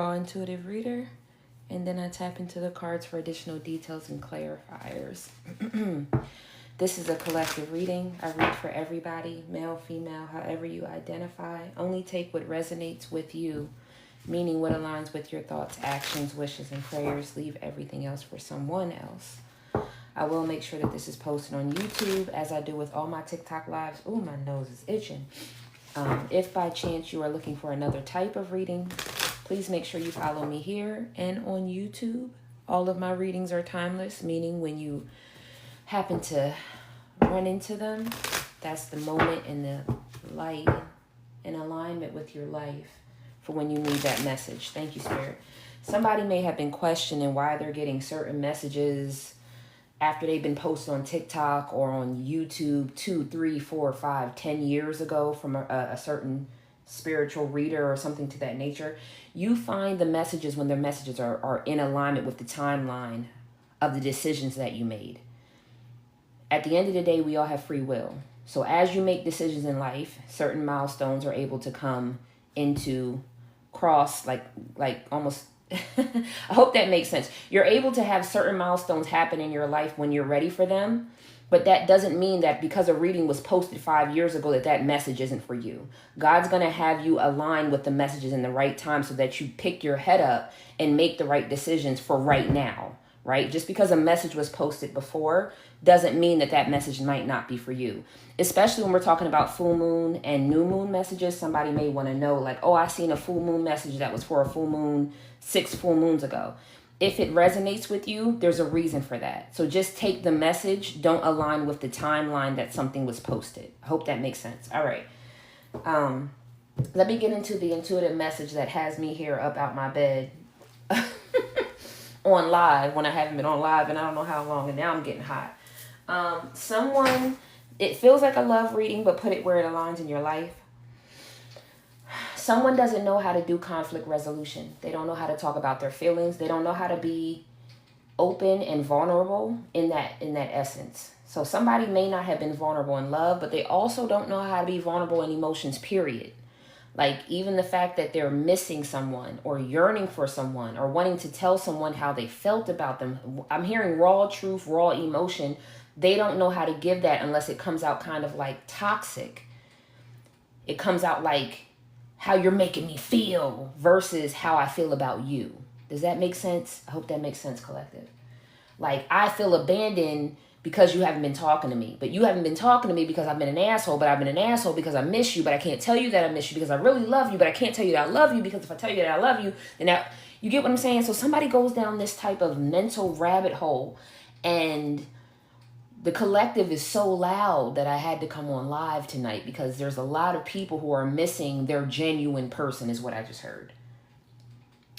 Intuitive reader, and then I tap into the cards for additional details and clarifiers. This is a collective reading. I read for everybody, male, female, however you identify. Only take what resonates with you, meaning what aligns with your thoughts, actions, wishes, and prayers. Leave everything else for someone else. I will make sure that this is posted on YouTube, as I do with all my TikTok lives. Ooh, my nose is itching. If by chance you are looking for another type of reading, please make sure you follow me here and on YouTube. All of my readings are timeless, meaning when you happen to run into them, that's the moment in the light in alignment with your life for when you need that message. Thank you, Spirit. Somebody may have been questioning why they're getting certain messages after they've been posted on TikTok or on YouTube 2, 3, 4, 5, 10 years ago from a certain spiritual reader or something to that nature. You find the messages when their messages are in alignment with the timeline of the decisions that you made. At the end of the day, we all have free will. So as you make decisions in life, certain milestones are able to come into cross, like almost, I hope that makes sense. You're able to have certain milestones happen in your life when you're ready for them. But that doesn't mean that because a reading was posted 5 years ago that message isn't for you. God's going to have you align with the messages in the right time so that you pick your head up and make the right decisions for right now, right? Just because a message was posted before doesn't mean that message might not be for you. Especially when we're talking about full moon and new moon messages. Somebody may want to know like, oh, I seen a full moon message that was for a full moon 6 full moons ago. If it resonates with you, there's a reason for that. So just take the message. Don't align with the timeline that something was posted. I hope that makes sense. All right. Let me get into the intuitive message that has me here up out my bed on live when I haven't been on live and I don't know how long, and now I'm getting hot. It feels like a love reading, but put it where it aligns in your life. Someone doesn't know how to do conflict resolution. They don't know how to talk about their feelings. They don't know how to be open and vulnerable in that essence. So somebody may not have been vulnerable in love, but they also don't know how to be vulnerable in emotions, period. Like even the fact that they're missing someone or yearning for someone or wanting to tell someone how they felt about them. I'm hearing raw truth, raw emotion. They don't know how to give that unless it comes out kind of like toxic. It comes out like how you're making me feel versus how I feel about you. Does that make sense? I hope that makes sense, collective. Like I feel abandoned because you haven't been talking to me, but you haven't been talking to me because I've been an asshole, but I've been an asshole because I miss you, but I can't tell you that I miss you because I really love you, but I can't tell you that I love you because if I tell you that I love you, then that, you get what I'm saying? So somebody goes down this type of mental rabbit hole, and the collective is so loud that I had to come on live tonight because there's a lot of people who are missing their genuine person is what I just heard.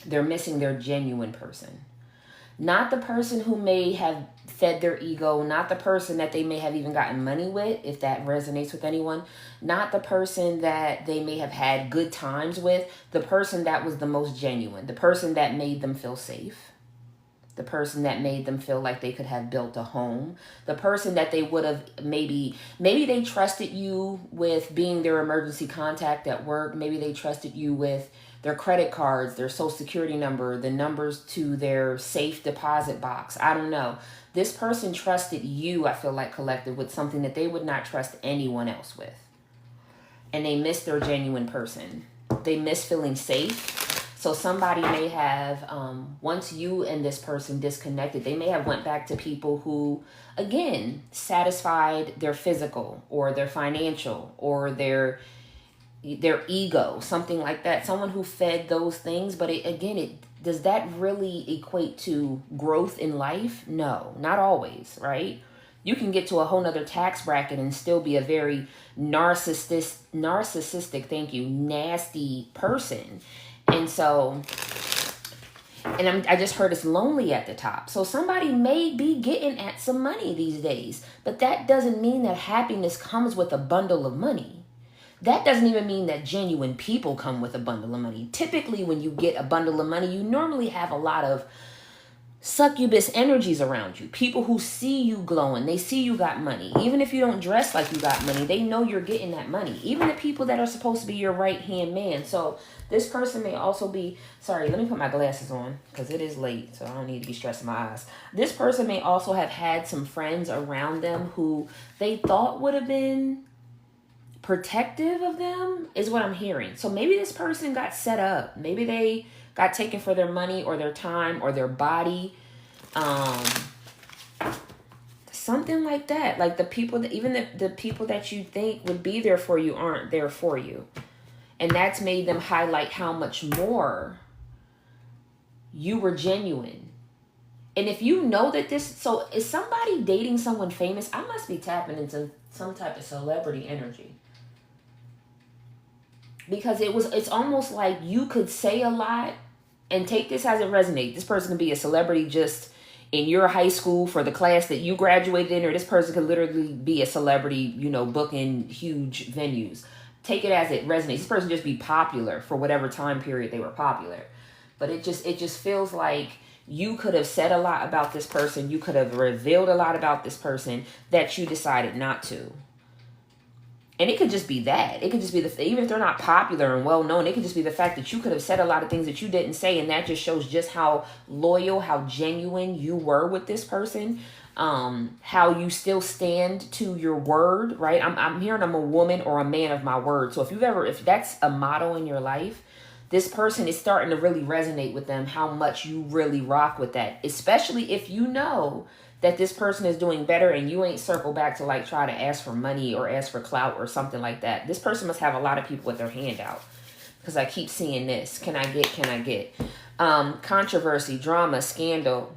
They're missing their genuine person. Not the person who may have fed their ego, not the person that they may have even gotten money with, if that resonates with anyone, not the person that they may have had good times with, the person that was the most genuine, the person that made them feel safe. The person that made them feel like they could have built a home, the person that they would have maybe they trusted you with being their emergency contact at work. Maybe they trusted you with their credit cards, their social security number, the numbers to their safe deposit box. I don't know. This person trusted you, I feel like, collective, with something that they would not trust anyone else with. And they miss their genuine person. They miss feeling safe. So somebody may have, once you and this person disconnected, they may have went back to people who, again, satisfied their physical or their financial or their ego, something like that. Someone who fed those things. But does that really equate to growth in life? No, not always, right? You can get to a whole nother tax bracket and still be a very narcissistic, nasty person. And so, I just heard it's lonely at the top. So somebody may be getting at some money these days, but that doesn't mean that happiness comes with a bundle of money. That doesn't even mean that genuine people come with a bundle of money. Typically, when you get a bundle of money, you normally have a lot of succubus energies around you. People who see you glowing, they see you got money. Even if you don't dress like you got money, they know you're getting that money. Even the people that are supposed to be your right hand man. So this person may also be, sorry, let me put my glasses on because it is late, so I don't need to be stressing my eyes. This person may also have had some friends around them who they thought would have been protective of them, is what I'm hearing. So maybe this person got set up. Maybe they got taken for their money or their time or their body. Something like that. Like the people that, even the people that you think would be there for you aren't there for you. And that's made them highlight how much more you were genuine. And if you know that this, so is somebody dating someone famous? I must be tapping into some type of celebrity energy. Because it's almost like you could say a lot, and take this as it resonates. This person can be a celebrity just in your high school for the class that you graduated in, or this person could literally be a celebrity, booking huge venues. Take it as it resonates. This person just be popular for whatever time period they were popular. But it just feels like you could have said a lot about this person. You could have revealed a lot about this person that you decided not to. And it could just be that. It could just be even if they're not popular and well known, it could just be the fact that you could have said a lot of things that you didn't say, and that just shows just how loyal, how genuine you were with this person. How you still stand to your word, right? I'm hearing I'm a woman or a man of my word. So if that's a motto in your life, this person is starting to really resonate with them, how much you really rock with that. Especially if you know that this person is doing better and you ain't circle back to like try to ask for money or ask for clout or something like that. This person must have a lot of people with their hand out, because I keep seeing this. Can I get? Controversy, drama, scandal,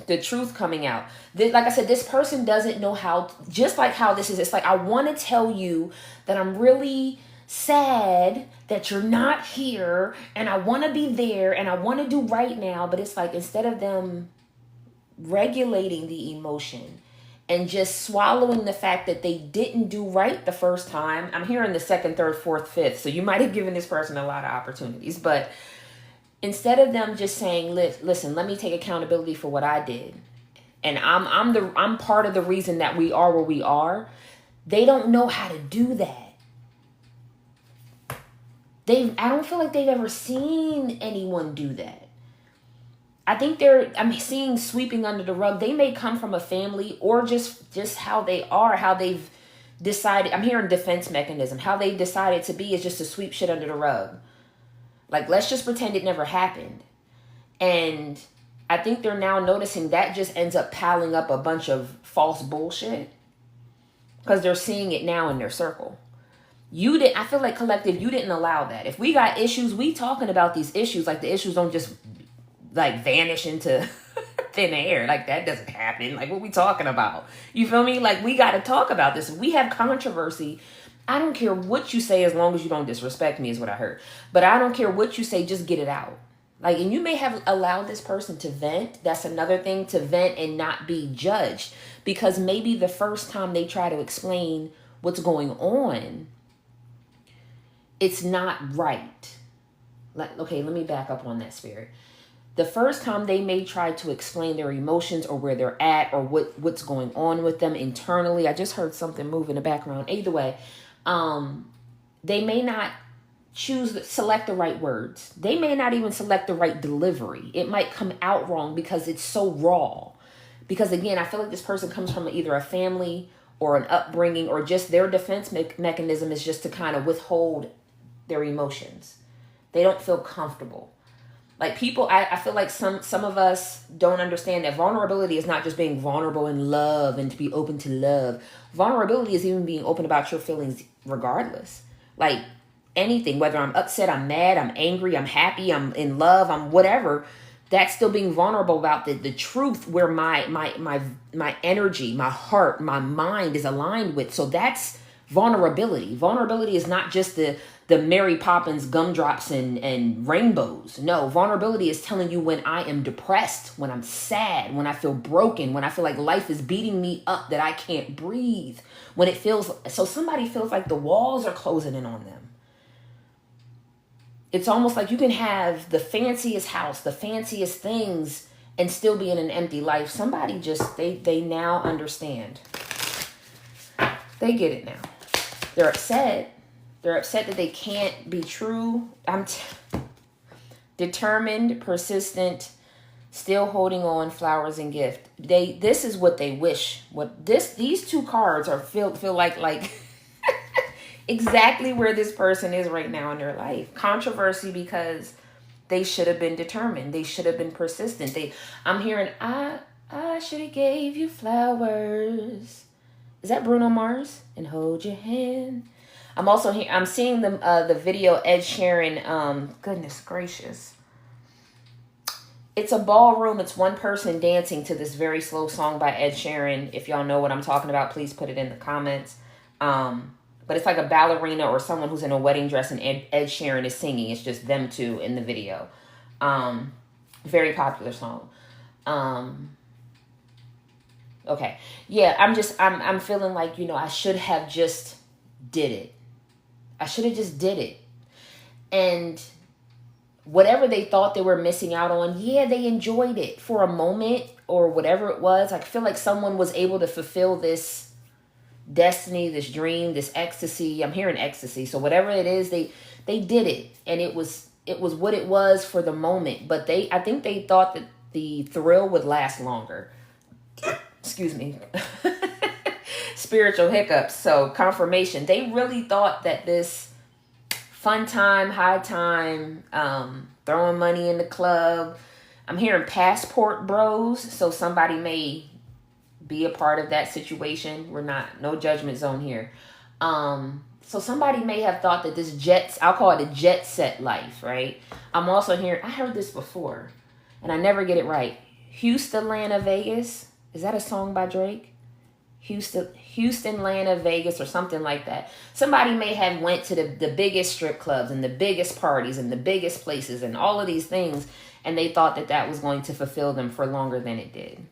the truth coming out. Like I said, this person doesn't know how, just like how this is. It's like, I want to tell you that I'm really sad that you're not here, and I want to be there, and I want to do right now. But it's like, instead of them regulating the emotion and just swallowing the fact that they didn't do right the first time, I'm hearing the second, third, fourth, fifth. So you might have given this person a lot of opportunities, but instead of them just saying, listen, let me take accountability for what I did, and I'm part of the reason that we are where we are, they don't know how to do that. I don't feel like they've ever seen anyone do that. I think I'm seeing sweeping under the rug. They may come from a family, or just how they are, how they've decided. I'm hearing defense mechanism. How they decided to be is just to sweep shit under the rug. Like, let's just pretend it never happened. And I think they're now noticing that just ends up piling up a bunch of false bullshit, because they're seeing it now in their circle. I feel like collective, you didn't allow that. If we got issues, we talking about these issues. Like, the issues don't just like vanish into thin air. Like, that doesn't happen. Like, what we talking about? You feel me? Like, we got to talk about this. We have controversy. I don't care what you say, as long as you don't disrespect me, is what I heard. But I don't care what you say, just get it out. Like, and you may have allowed this person to vent. That's another thing, to vent and not be judged. Because maybe the first time they try to explain what's going on, it's not right. Like, okay, let me back up on that, spirit. The first time they may try to explain their emotions or where they're at or what's going on with them internally. I just heard something move in the background. Either way, they may not select the right words. They may not even select the right delivery. It might come out wrong because it's so raw. Because again, I feel like this person comes from either a family or an upbringing, or just their defense mechanism is just to kind of withhold their emotions. They don't feel comfortable. Like, people, I feel like some of us don't understand that vulnerability is not just being vulnerable in love and to be open to love. Vulnerability is even being open about your feelings regardless. Like, anything, whether I'm upset, I'm mad, I'm angry, I'm happy, I'm in love, I'm whatever, that's still being vulnerable about the truth where my energy, my heart, my mind is aligned with. So that's vulnerability. Vulnerability is not just the Mary Poppins gumdrops and rainbows. No, vulnerability is telling you when I am depressed, when I'm sad, when I feel broken, when I feel like life is beating me up, that I can't breathe. When it feels, so somebody feels like the walls are closing in on them. It's almost like you can have the fanciest house, the fanciest things, and still be in an empty life. Somebody just, they now understand. They get it now. They're upset. They're upset that they can't be true. Determined, persistent, still holding on, flowers and gift. This is what they wish. These two cards are feel like exactly where this person is right now in their life. Controversy because they should have been determined. They should have been persistent. I'm hearing I should have gave you flowers. Is that Bruno Mars? And hold your hand. I'm seeing the video Ed Sheeran. Goodness gracious. It's a ballroom. It's one person dancing to this very slow song by Ed Sheeran. If y'all know what I'm talking about, please put it in the comments. But it's like a ballerina or someone who's in a wedding dress and Ed Sheeran is singing. It's just them two in the video. Very popular song. Okay. Yeah, I'm feeling like, I should have just did it. I should have just did it. And whatever they thought they were missing out on, yeah, they enjoyed it for a moment or whatever it was. I feel like someone was able to fulfill this destiny, this dream, this ecstasy. I'm hearing ecstasy. So whatever it is, they did it. And it was what it was for the moment. But I think they thought that the thrill would last longer. Excuse me. Spiritual hiccups. So confirmation. They really thought that this fun time, high time, throwing money in the club. I'm hearing passport bros. So somebody may be a part of that situation. No judgment zone here. So somebody may have thought that this I'll call it a jet set life, right? I'm also hearing, I heard this before and I never get it right. Houston, Atlanta, Vegas. Is that a song by Drake? Houston, Atlanta, Vegas, or something like that. Somebody may have went to the biggest strip clubs and the biggest parties and the biggest places and all of these things, and they thought that was going to fulfill them for longer than it did.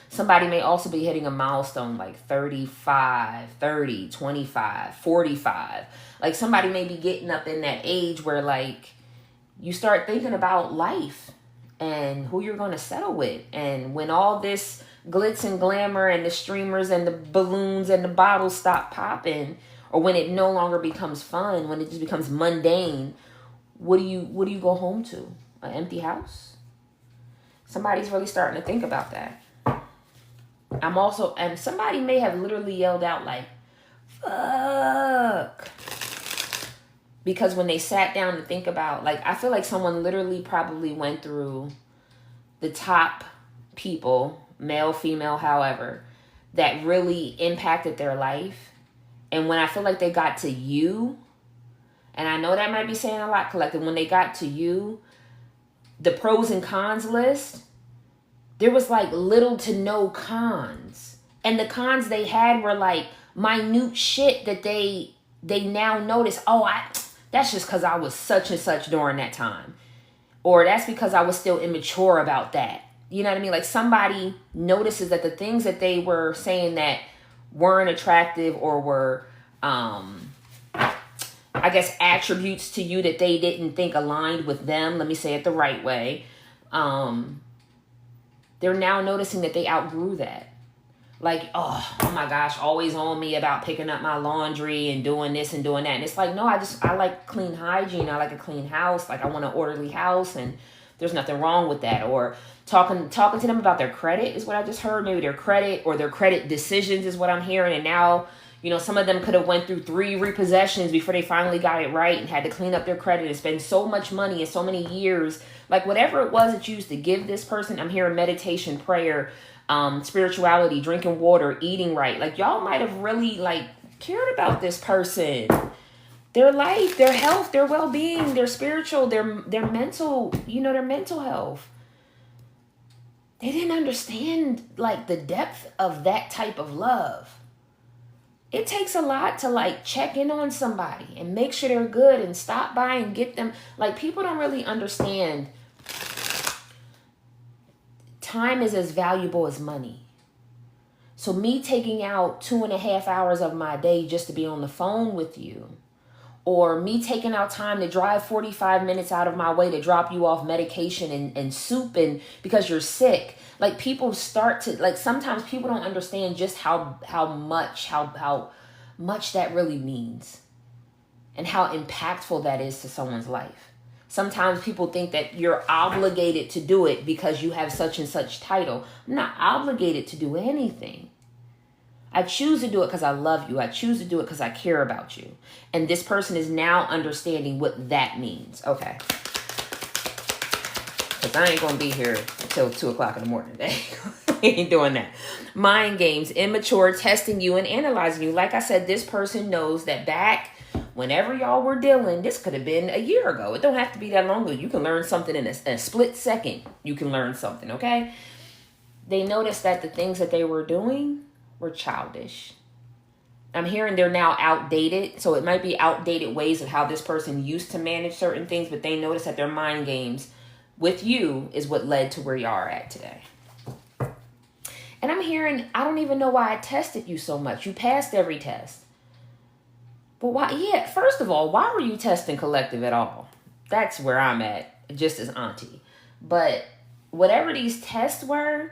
Somebody may also be hitting a milestone like 35, 30, 25, 45. Like somebody may be getting up in that age where like you start thinking about life and who you're going to settle with. And when all this glitz and glamour and the streamers and the balloons and the bottles stop popping, or when it no longer becomes fun, when it just becomes mundane, what do you go home to? An empty house? Somebody's really starting to think about that. And somebody may have literally yelled out like, fuck. Because when they sat down to think about, like, I feel like someone literally probably went through the top people, male, female, however, that really impacted their life. And when I feel like they got to you, and I know that might be saying a lot, collective, when they got to you, the pros and cons list, there was like little to no cons. And the cons they had were like minute shit that they now notice, that's just because I was such and such during that time. Or that's because I was still immature about that. You know what I mean? Like somebody notices that the things that they were saying that weren't attractive or were, I guess, attributes to you that they didn't think aligned with them. Let me say it the right way. They're now noticing that they outgrew that. Like, oh my gosh, always on me about picking up my laundry and doing this and doing that. And it's like, no, I like clean hygiene. I like a clean house. Like I want an orderly house and there's nothing wrong with that. Or talking to them about their credit is what I just heard. Maybe their credit or their credit decisions is what I'm hearing. And now, some of them could have went through 3 repossessions before they finally got it right and had to clean up their credit and spend so much money and so many years. Like whatever it was that you used to give this person, I'm hearing meditation, prayer, spirituality, drinking water, eating right. Like y'all might have really like cared about this person, their life, their health, their well-being, their spiritual, their mental, their mental health. They didn't understand like the depth of that type of love. It takes a lot to like check in on somebody and make sure they're good and stop by and get them. Like people don't really understand time is as valuable as money. So me taking out 2.5 hours of my day just to be on the phone with you, or me taking out time to drive 45 minutes out of my way to drop you off medication and soup and because you're sick. Like people start to like sometimes people don't understand just how much that really means and how impactful that is to someone's life. Sometimes people think that you're obligated to do it because you have such and such title. I'm not obligated to do anything. I choose to do it because I love you. I choose to do it because I care about you. And this person is now understanding what that means. Okay. Because I ain't going to be here until 2 o'clock in the morning today. I ain't doing that. Mind games, immature, testing you and analyzing you. Like I said, this person knows that back whenever y'all were dealing, this could have been a year ago. It don't have to be that long ago. You can learn something in a split second. You can learn something, okay? They noticed that the things that they were doing were childish. I'm hearing they're now outdated. So it might be outdated ways of how this person used to manage certain things, but they noticed that their mind games with you is what led to where you are at today. And I'm hearing, I don't even know why I tested you so much. You passed every test. But why? Yeah, first of all, why were you testing collective at all? That's where I'm at, just as auntie. But whatever these tests were,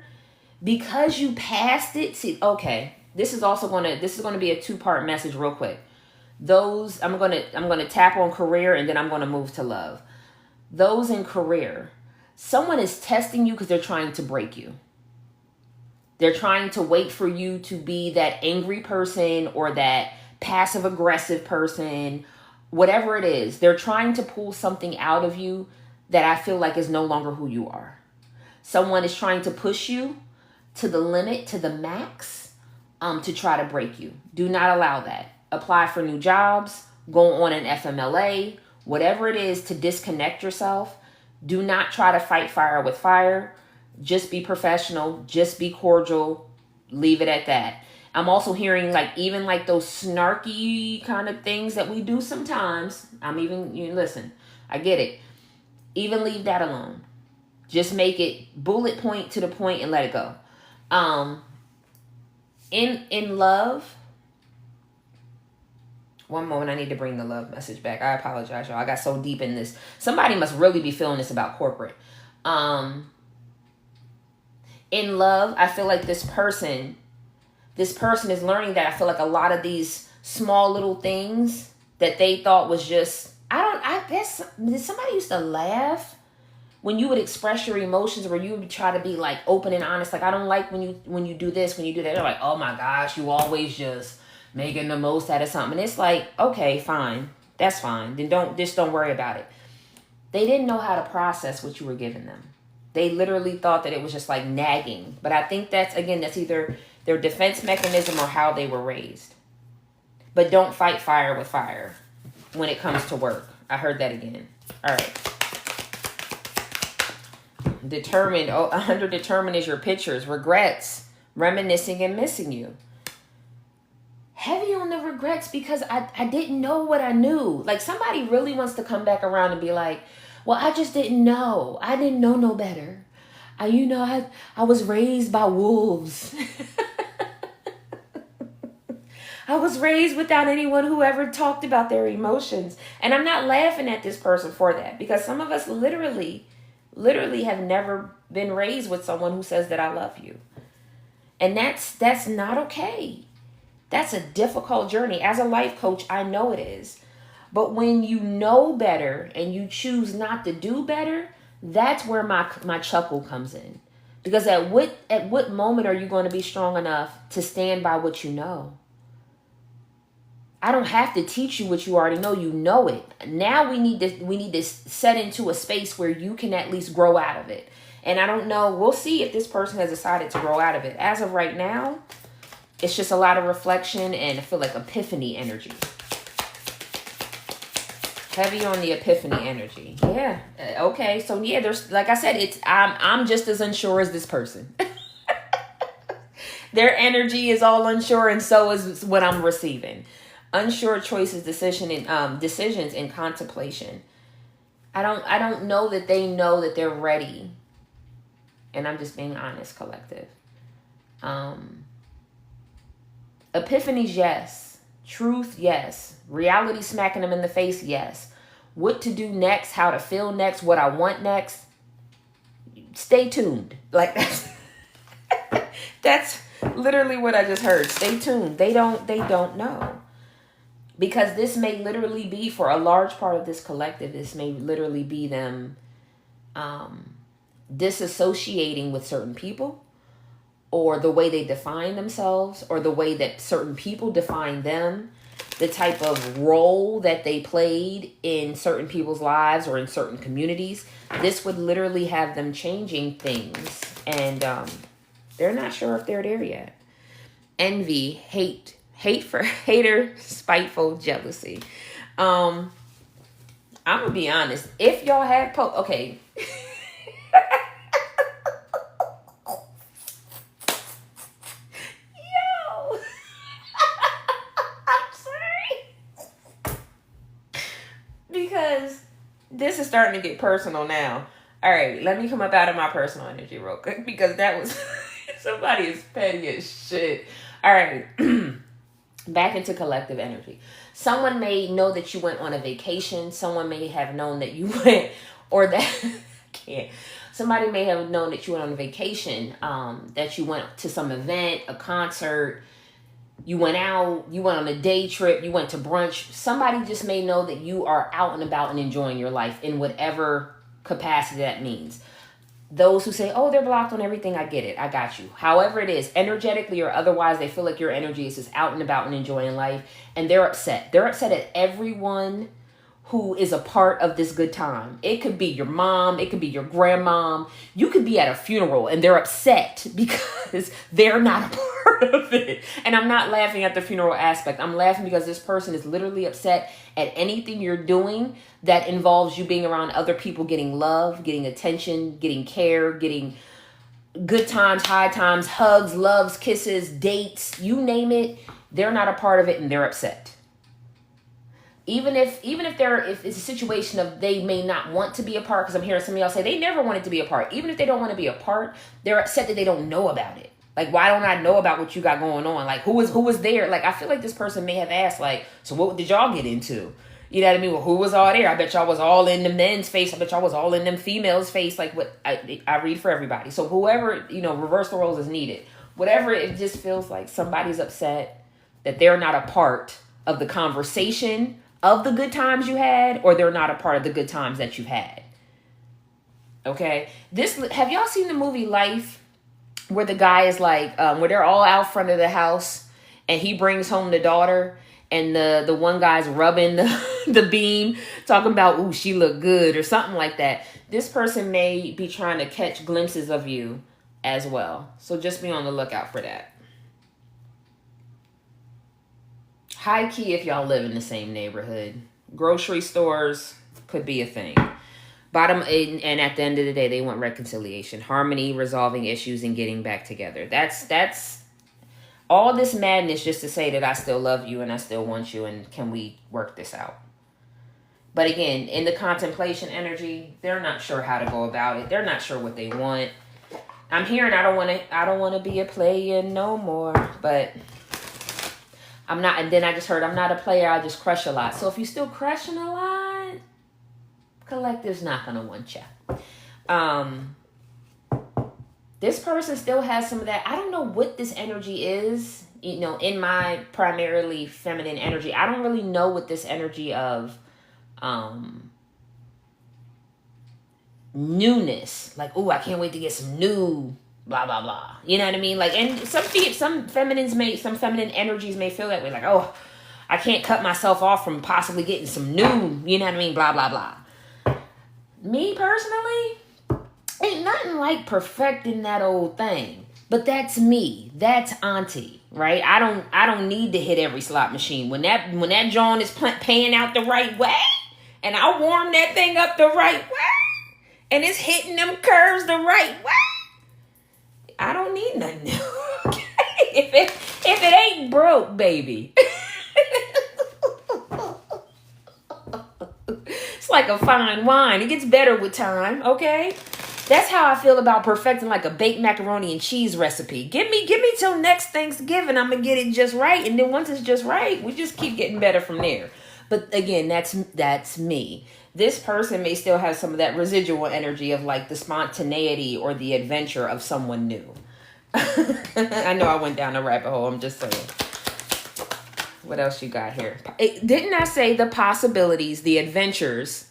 because you passed it, see, okay, this is going to be a 2-part message real quick. Those, I'm going to tap on career and then I'm going to move to love. Those in career, someone is testing you because they're trying to break you. They're trying to wait for you to be that angry person or that passive aggressive person, whatever it is. They're trying to pull something out of you that I feel like is no longer who you are. Someone is trying to push you to the limit, to the max, to try to break you. Do not allow that. Apply for new jobs, go on an FMLA, whatever it is to disconnect yourself. Do not try to fight fire with fire. Just be professional, just be cordial, leave it at that. I'm also hearing even those snarky kind of things that we do sometimes. Listen, I get it. Even leave that alone. Just make it bullet point to the point and let it go. In love, one moment, I need to bring the love message back. I apologize, y'all. I got so deep in this. Somebody must really be feeling this about corporate. In love, I feel like this person is learning that I feel like a lot of these small little things that they thought was just, I guess, did somebody used to laugh when you would express your emotions, where you would try to be open and honest? I don't like when you do this, when you do that. They're like, oh my gosh, you always just making the most out of something. And it's like, okay, fine. That's fine. Then don't worry about it. They didn't know how to process what you were giving them. They literally thought that it was just nagging. But I think that's either their defense mechanism or how they were raised. But don't fight fire with fire when it comes to work. I heard that again. All right. Determined. Oh, under determined is your pictures. Regrets. Reminiscing and missing you. Heavy on the regrets because I didn't know what I knew. Somebody really wants to come back around and be like, well, I just didn't know. I didn't know no better. I was raised by wolves. I was raised without anyone who ever talked about their emotions. And I'm not laughing at this person for that, because some of us literally have never been raised with someone who says that I love you. And that's not okay. That's a difficult journey. As a life coach, I know it is. But when you know better and you choose not to do better, that's where my chuckle comes in. Because at what moment are you going to be strong enough to stand by what you know? I don't have to teach you what you already know. You know it. Now we need to set into a space where you can at least grow out of it. And I don't know. We'll see if this person has decided to grow out of it. As of right now, it's just a lot of reflection and I feel like epiphany energy. Heavy on the epiphany energy. Yeah. Okay. So yeah, there's, like I said, I'm just as unsure as this person. Their energy is all unsure, and so is what I'm receiving. Unsure choices, decisions in contemplation. I don't know that they know that they're ready. And I'm just being honest, collective. Epiphanies, yes. Truth, yes. Reality smacking them in the face, yes. What to do next, how to feel next, what I want next. Stay tuned. Like that's literally what I just heard. Stay tuned. They don't know. Because this may literally be, for a large part of this collective, this may literally be them disassociating with certain people, or the way they define themselves, or the way that certain people define them, the type of role that they played in certain people's lives or in certain communities. This would literally have them changing things, and they're not sure if they're there yet. Envy, hate for hater, spiteful, jealousy. I'm gonna be honest. If y'all had okay. Yo, I'm sorry, because this is starting to get personal now. All right, let me come up out of my personal energy real quick, because that was somebody is petty as shit. All right. Back into collective energy. Someone may know that you went on a vacation. Someone may have known that you went, or that can't. Somebody may have known that you went on a vacation, that you went to some event, a concert, you went out, you went on a day trip, you went to brunch. Somebody just may know that you are out and about and enjoying your life in whatever capacity that means. Those who say, oh, they're blocked on everything, I get it. I got you. However it is, energetically or otherwise, they feel like your energy is just out and about and enjoying life. And they're upset. They're upset at everyone who is a part of this good time. It could be your mom. It could be your grandmom. You could be at a funeral and they're upset because they're not a part of it. And I'm not laughing at the funeral aspect. I'm laughing because this person is literally upset at anything you're doing that involves you being around other people, getting love, getting attention, getting care, getting good times, high times, hugs, loves, kisses, dates, you name it. They're not a part of it and they're upset. Even if it's a situation of they may not want to be a part, because I'm hearing some of y'all say they never wanted to be a part. Even if they don't want to be a part, they're upset that they don't know about it. Like, why don't I know about what you got going on? Like, who was there? Like, I feel like this person may have asked, like, so what did y'all get into? You know what I mean? Well, who was all there? I bet y'all was all in the men's face. I bet y'all was all in them females' face. Like, what I read for everybody. So whoever, reverse the roles is needed. Whatever, it just feels like somebody's upset that they're not a part of the conversation of the good times you had, or they're not a part of the good times that you've had. Okay? Have y'all seen the movie Life, where the guy is like, where they're all out front of the house and he brings home the daughter, and the one guy's rubbing the beam, talking about, ooh, she look good, or something like that. This person may be trying to catch glimpses of you as well. So just be on the lookout for that. High key, if y'all live in the same neighborhood, grocery stores could be a thing. And at the end of the day, they want reconciliation, harmony, resolving issues, and getting back together. That's all this madness just to say that I still love you and I still want you, and can we work this out? But again, in the contemplation energy, they're not sure how to go about it. They're not sure what they want. I'm hearing I don't want to be a player no more, but I'm not. And then I just heard I'm not a player, I just crush a lot. So if you're still crushing a lot, collective's not gonna want you. This person still has some of that. I don't know what this energy is. In my primarily feminine energy, I don't really know what this energy of newness, like, oh, I can't wait to get some new blah blah blah. You know what I mean? Like, and some feminine energies may feel that way, like, oh, I can't cut myself off from possibly getting some new, you know what I mean, blah blah blah. Me personally, ain't nothing like perfecting that old thing. But that's me. That's auntie, right? I don't need to hit every slot machine. When that John is paying out the right way, and I warm that thing up the right way, and it's hitting them curves the right way, I don't need nothing new. Okay? If it ain't broke, baby. It's like a fine wine. It gets better with time, okay? That's how I feel about perfecting like a baked macaroni and cheese recipe. Give me till next Thanksgiving. I'm gonna get it just right, and then once it's just right, we just keep getting better from there. But again, that's me. This person may still have some of that residual energy of like the spontaneity or the adventure of someone new. I know I went down a rabbit hole. I'm just saying. What else you got here? Didn't I say the possibilities, the adventures,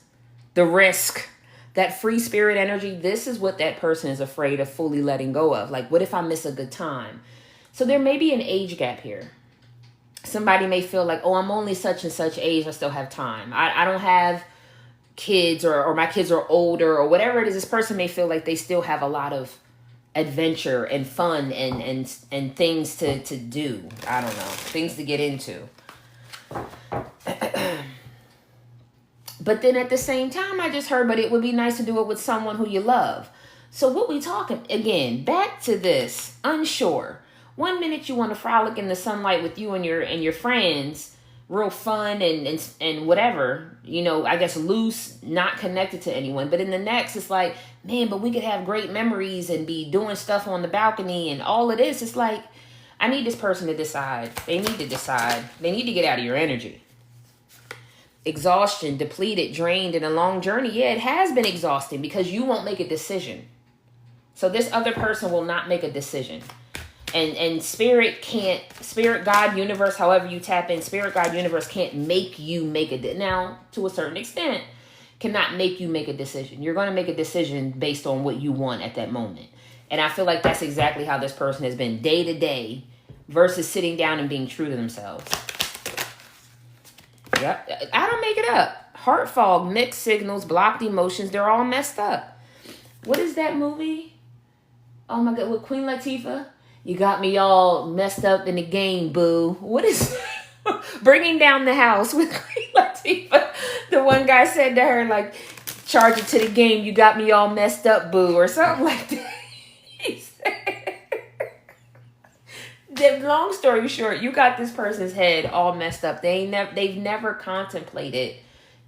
the risk, that free spirit energy? This is what that person is afraid of fully letting go of. Like, what if I miss a good time? So there may be an age gap here. Somebody may feel like, oh, I'm only such and such age. I still have time. I don't have kids or my kids are older or whatever it is. This person may feel like they still have a lot of adventure and fun and things to do. I don't know. Things to get into. But then at the same time, I just heard, but it would be nice to do it with someone who you love. So what we talking, again, back to this, unsure. 1 minute you want to frolic in the sunlight with you and your friends, real fun and whatever, you know, I guess loose, not connected to anyone. But in the next, it's like, man, but we could have great memories and be doing stuff on the balcony and all of this. It's like, I need this person to decide. They need to decide. They need to get out of your energy. Exhaustion, depleted, drained, and a long journey. Yeah, it has been exhausting because you won't make a decision. So this other person will not make a decision. And spirit can't, spirit, God, universe, however you tap in, spirit, God, universe can't make you make now, to a certain extent, cannot make you make a decision. You're going to make a decision based on what you want at that moment. And I feel like that's exactly how this person has been day to day versus sitting down and being true to themselves. Yep. I don't make it up. Heart fog, mixed signals, blocked emotions, they're all messed up. What is that movie? Oh my God, with Queen Latifah? You got me all messed up in the game, boo. What is Bringing Down the House with Queen Latifah? The one guy said to her, like, charge it to the game, you got me all messed up, boo, or something like that. He said, the long story short, you got this person's head all messed up. They've never contemplated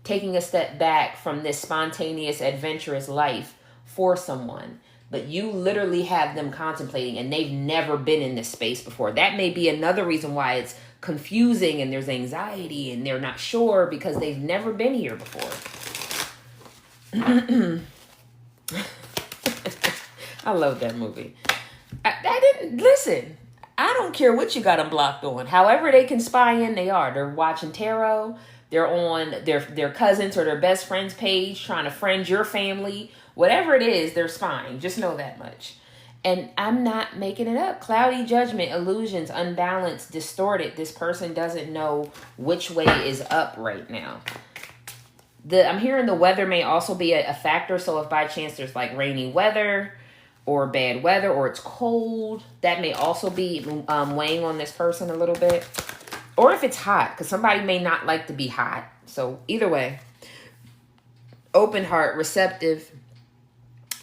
taking a step back from this spontaneous, adventurous life for someone. But you literally have them contemplating, and they've never been in this space before. That may be another reason why it's confusing and there's anxiety and they're not sure because they've never been here before. I love that movie. I didn't listen. I don't care what you got them blocked on. However they can spy in, they are. They're watching tarot. They're on their cousins or their best friend's page trying to friend your family. Whatever it is, they're spying. Just know that much. And I'm not making it up. Cloudy judgment, illusions, unbalanced, distorted. This person doesn't know which way is up right now. I'm hearing the weather may also be a factor. So if by chance there's like rainy weather or bad weather or it's cold, that may also be weighing on this person a little bit. Or if it's hot, because somebody may not like to be hot. So either way, open heart, receptive,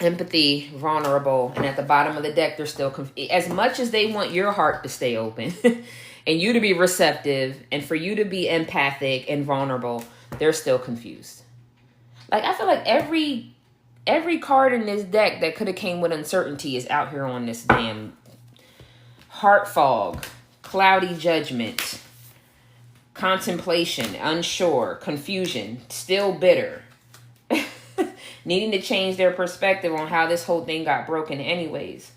empathy, vulnerable, and at the bottom of the deck, they're still as much as they want your heart to stay open and you to be receptive and for you to be empathic and vulnerable, they're still confused. Like, I feel like every card in this deck that could have came with uncertainty is out here on this damn heart fog, cloudy judgment, contemplation, unsure, confusion, still bitter. Needing to change their perspective on how this whole thing got broken anyways.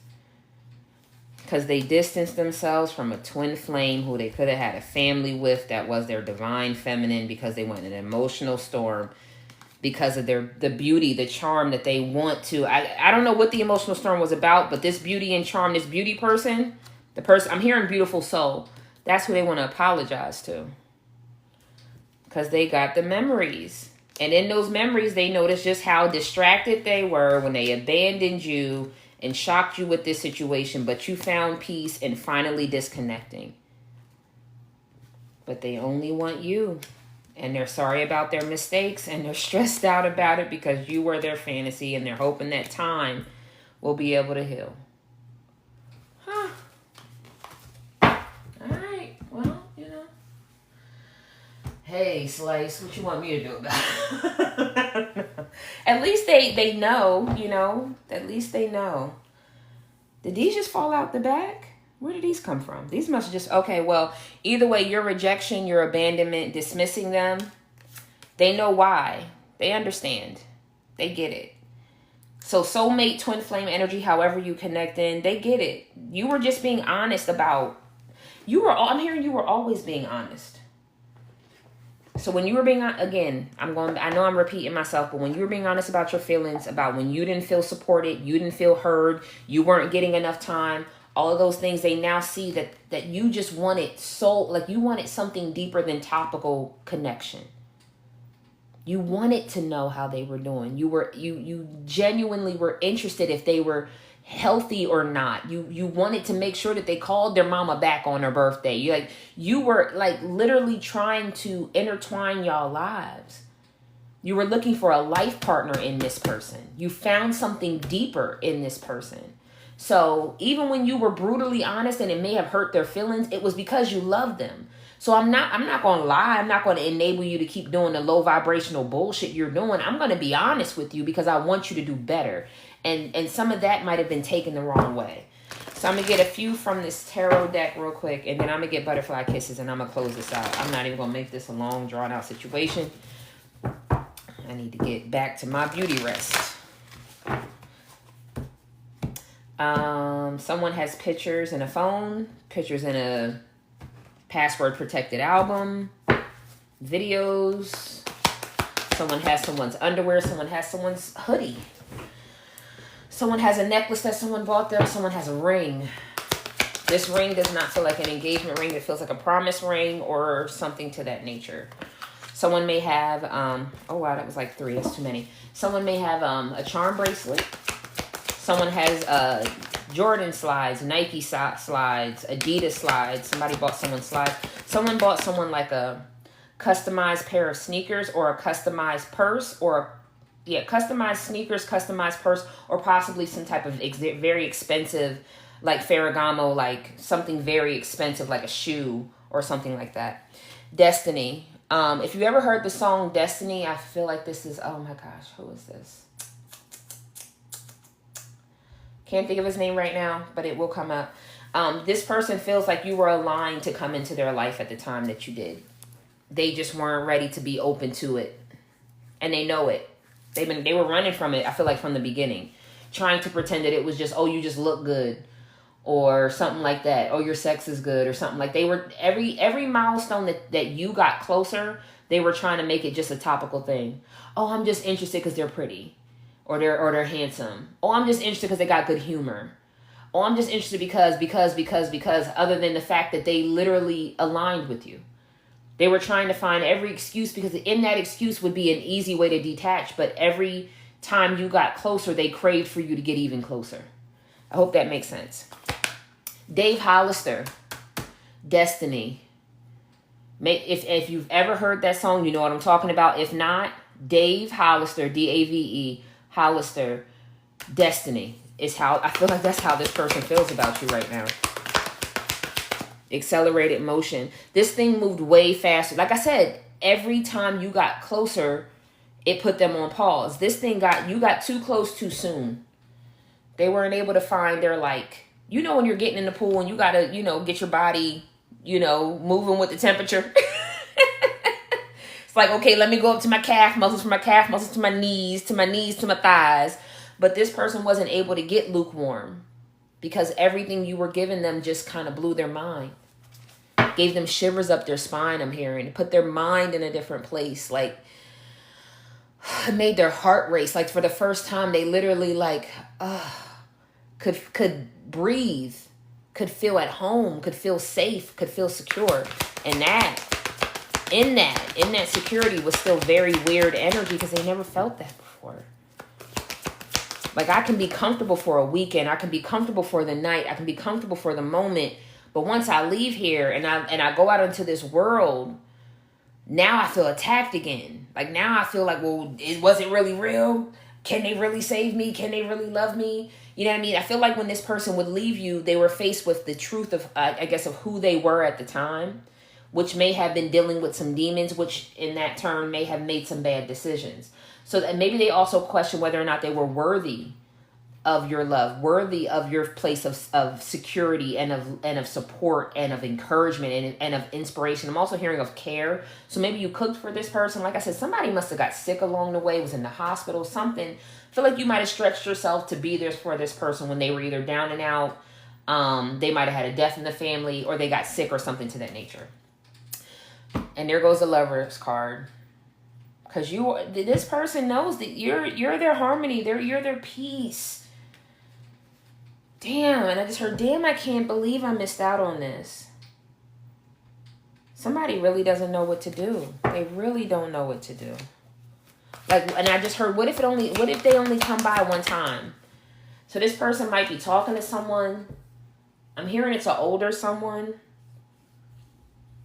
Because they distanced themselves from a twin flame who they could have had a family with that was their divine feminine because they went in an emotional storm because of the beauty, the charm that they want to. I don't know what the emotional storm was about, but this beauty and charm, this beauty person, the person, I'm hearing beautiful soul. That's who they want to apologize to. Because they got the memories. And in those memories, they noticed just how distracted they were when they abandoned you and shocked you with this situation. But you found peace in finally disconnecting. But they only want you. And they're sorry about their mistakes. And they're stressed out about it because you were their fantasy. And they're hoping that time will be able to heal. Huh. All right. Well, you know. Hey, Slice, what you want me to do about it? At least they know, you know. At least they know. Did these just fall out the bag? Where did these come from? These must just, okay, well, either way, your rejection, your abandonment, dismissing them, they know why. They understand. They get it. So soulmate, twin flame energy, however you connect in, they get it. You were just being honest about, I'm hearing you were always being honest. So when you were being, again, I know I'm repeating myself, but when you were being honest about your feelings, about when you didn't feel supported, you didn't feel heard, you weren't getting enough time, all of those things, they now see that you just wanted you wanted something deeper than topical connection. You wanted to know how they were doing. You genuinely were interested if they were healthy or not. You wanted to make sure that they called their mama back on her birthday. You were literally trying to intertwine y'all lives. You were looking for a life partner in this person. You found something deeper in this person. So even when you were brutally honest and it may have hurt their feelings, it was because you loved them. So I'm not going to lie. I'm not going to enable you to keep doing the low vibrational bullshit you're doing. I'm going to be honest with you because I want you to do better. And some of that might have been taken the wrong way. So I'm going to get a few from this tarot deck real quick, and then I'm going to get butterfly kisses, and I'm going to close this out. I'm not even going to make this a long, drawn-out situation. I need to get back to my beauty rest. Someone has pictures in a phone, pictures in a password-protected album, videos. Someone has someone's underwear. Someone has someone's hoodie. Someone has a necklace that someone bought them. Someone has a ring. This ring does not feel like an engagement ring. It feels like a promise ring or something to that nature. Someone may have, oh wow, that was like 3. That's too many. Someone may have a charm bracelet. Someone has Jordan slides, Nike slides, Adidas slides. Somebody bought someone slides. Someone bought someone like a customized pair of sneakers or a customized purse customized sneakers, customized purse, or possibly some type of very expensive, like Ferragamo, like something very expensive, like a shoe or something like that. Destiny. If you ever heard the song Destiny, I feel like this is, oh my gosh, who is this? Can't think of his name right now, but it will come up. This person feels like you were aligned to come into their life at the time that you did. They just weren't ready to be open to it. And they know it. They were running from it, I feel like, from the beginning. Trying to pretend that it was just, oh, you just look good. Or something like that. Oh, your sex is good. Or something like they were, every milestone that you got closer, they were trying to make it just a topical thing. Oh, I'm just interested because they're pretty. Or they're handsome. Oh, I'm just interested because they got good humor. Oh, I'm just interested because, other than the fact that they literally aligned with you. They were trying to find every excuse because in that excuse would be an easy way to detach. But every time you got closer, they craved for you to get even closer. I hope that makes sense. Dave Hollister, Destiny. If you've ever heard that song, you know what I'm talking about. If not, Dave Hollister, D-A-V-E, Hollister, Destiny is how, I feel like that's how this person feels about you right now. Accelerated motion. This thing moved way faster. Like I said, every time you got closer, it put them on pause. This thing you got too close too soon. They weren't able to find their, like, you know when you're getting in the pool and you got to, get your body, moving with the temperature. It's like, okay, let me go up to my calf muscles, from my calf muscles to my knees, to my thighs. But this person wasn't able to get lukewarm because everything you were giving them just kind of blew their mind. Gave them shivers up their spine, I'm hearing. Put their mind in a different place. Like, it made their heart race. Like, for the first time, they literally, like, could breathe, could feel at home, could feel safe, could feel secure. And in that security was still very weird energy because they never felt that before. Like, I can be comfortable for a weekend. I can be comfortable for the night. I can be comfortable for the moment. But once I leave here and I go out into this world, now I feel attacked again. Like, now I feel like, well, was it really real? Can they really save me? Can they really love me? You know what I mean? I feel like when this person would leave you, they were faced with the truth of, I guess, of who they were at the time, which may have been dealing with some demons, which in that turn may have made some bad decisions. So that maybe they also question whether or not they were worthy of your love, worthy of your place of security and of support and of encouragement and of inspiration. I'm also hearing of care. So maybe you cooked for this person. Like I said, somebody must have got sick along the way, was in the hospital, something. I feel like you might have stretched yourself to be there for this person when they were either down and out, they might have had a death in the family, or they got sick or something to that nature. And there goes the Lover's card. Because this person knows that you're their harmony, you're their peace. Damn, and I just heard, damn, I can't believe I missed out on this. Somebody really doesn't know what to do. They really don't know what to do. Like, and I just heard, what if they only come by one time? So this person might be talking to someone. I'm hearing it's an older someone.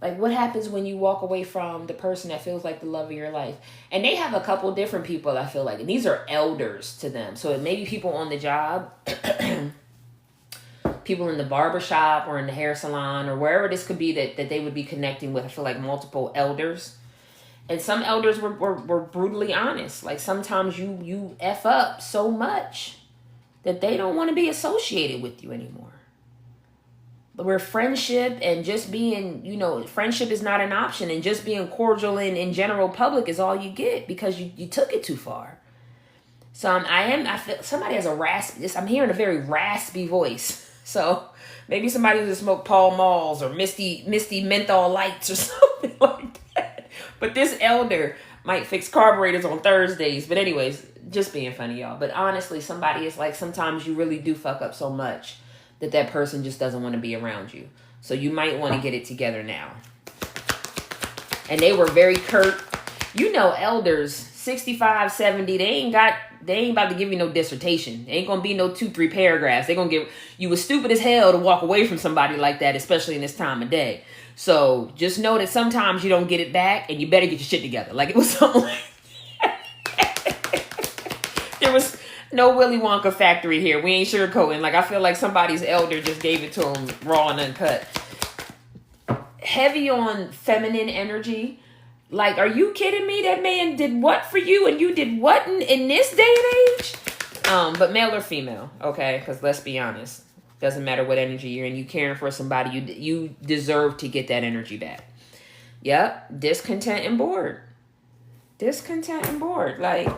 Like, what happens when you walk away from the person that feels like the love of your life? And they have a couple different people, I feel like. And these are elders to them. So it may be people on the job, people in the barbershop or in the hair salon or wherever this could be that they would be connecting with. I feel like multiple elders. And some elders were brutally honest. Like, sometimes you F up so much that they don't want to be associated with you anymore. But where friendship and just being, friendship is not an option, and just being cordial in general public is all you get because you took it too far. So I feel somebody has I'm hearing a very raspy voice. So maybe somebody who smoked Pall Malls or Misty menthol lights or something like that. But this elder might fix carburetors on Thursdays. But anyways, just being funny, y'all. But honestly, somebody is like, sometimes you really do fuck up so much that person just doesn't want to be around you. So you might want to get it together now. And they were very curt. Elders, 65, 70, they ain't about to give you no dissertation. They ain't going to be no 2-3 paragraphs. They're going to give you was stupid as hell to walk away from somebody like that, especially in this time of day. So just know that sometimes you don't get it back, and you better get your shit together. Like, it was something like there was no Willy Wonka factory here. We ain't sugarcoating. Like, I feel like somebody's elder just gave it to him raw and uncut. Heavy on feminine energy. Like, are you kidding me? That man did what for you and you did what in this day and age? But male or female, okay? Because let's be honest. Doesn't matter what energy you're in. You caring for somebody, you deserve to get that energy back. Yep. Discontent and bored. Like,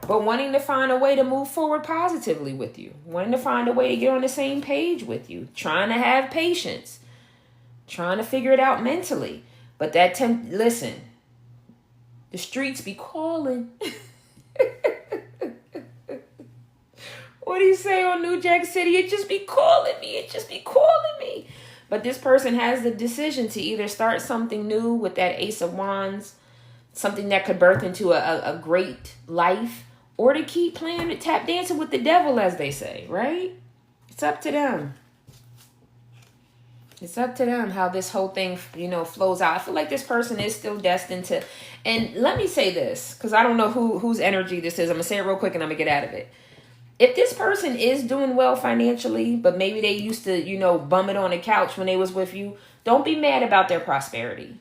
but wanting to find a way to move forward positively with you. Wanting to find a way to get on the same page with you. Trying to have patience. Trying to figure it out mentally. But listen. The streets be calling. What do you say on New Jack City? It just be calling me. But this person has the decision to either start something new with that Ace of Wands. Something that could birth into a great life. Or to keep playing tap dancing with the devil, as they say, right? It's up to them. It's up to them how this whole thing, flows out. I feel like this person is still destined to... And let me say this, because I don't know whose energy this is. I'm going to say it real quick and I'm going to get out of it. If this person is doing well financially, but maybe they used to, bum it on the couch when they was with you, don't be mad about their prosperity.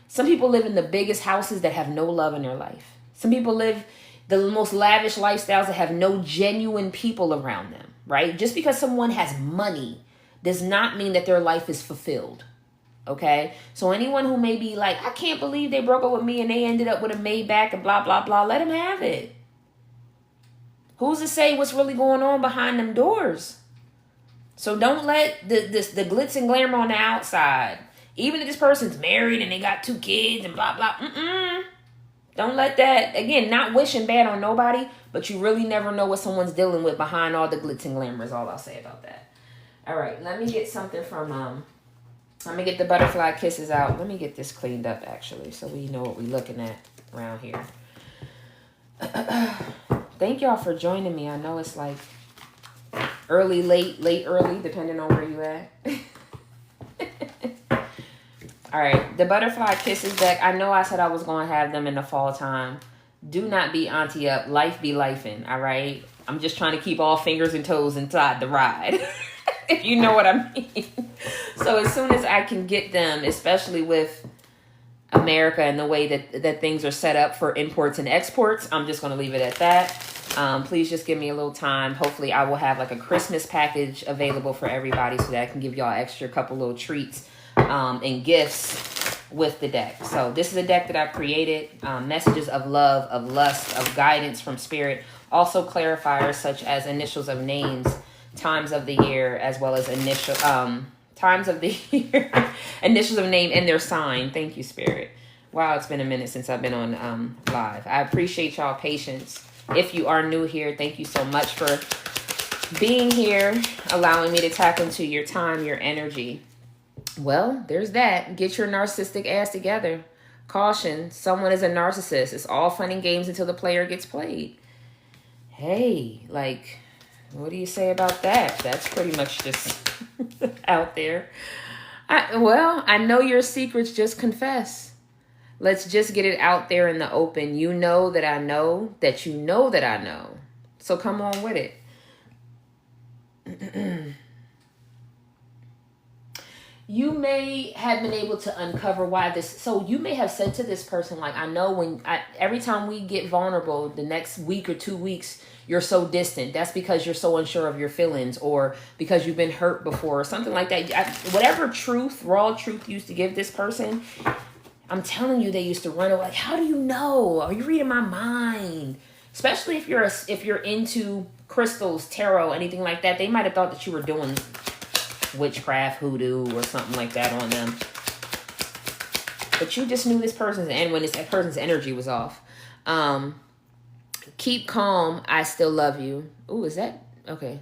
Some people live in the biggest houses that have no love in their life. Some people live the most lavish lifestyles that have no genuine people around them, right? Just because someone has money does not mean that their life is fulfilled, okay? So anyone who may be like, I can't believe they broke up with me and they ended up with a Maybach and blah, blah, blah, let them have it. Who's to say what's really going on behind them doors? So don't let the glitz and glamour on the outside, even if this person's married and they got 2 kids and blah, blah, Don't let that, again, not wishing bad on nobody, but you really never know what someone's dealing with behind all the glitz and glamour is all I'll say about that. All right, let me get something from, let me get the butterfly kisses out. Let me get this cleaned up, actually, so we know what we're looking at around here. Thank y'all for joining me. I know it's like early, late, early, depending on where you at. All right, the butterfly kisses deck. I know I said I was going to have them in the fall time. Do not be auntie up. Life be lifing, all right? I'm just trying to keep all fingers and toes inside the ride, if you know what I mean. So as soon as I can get them, especially with America and the way that things are set up for imports and exports. I'm just going to leave it at that. Please just give me a little time. Hopefully I will have like a Christmas package available for everybody so that I can give y'all extra couple little treats and gifts with the deck. So this is a deck that I created. Messages of love, of lust, of guidance from spirit. Also clarifiers such as initials of names, times of the year, as well as initial times of the year, initials of name and their sign. Thank you, Spirit. Wow, it's been a minute since I've been on live. I appreciate y'all patience. If you are new here, thank you so much for being here, allowing me to tap into your time, your energy. Well, there's that. Get your narcissistic ass together. Caution, someone is a narcissist. It's all fun and games until the player gets played. Hey, like, what do you say about that? That's pretty much just out there. I know your secrets, just confess. Let's just get it out there in the open. You know that I know that you know that I know. So come on with it. You may have been able to uncover why this. So you may have said to this person, like, I know every time we get vulnerable, the next week or 2 weeks, you're so distant. That's because you're so unsure of your feelings, or because you've been hurt before, or something like that. Whatever truth, raw truth you used to give this person, I'm telling you, they used to run away. Like, how do you know? Are you reading my mind? Especially if you're into crystals, tarot, anything like that. They might have thought that you were doing witchcraft, hoodoo, or something like that on them. But you just knew this person's, and when this person's energy was off. Keep calm. I still love you. Ooh, is that? Okay.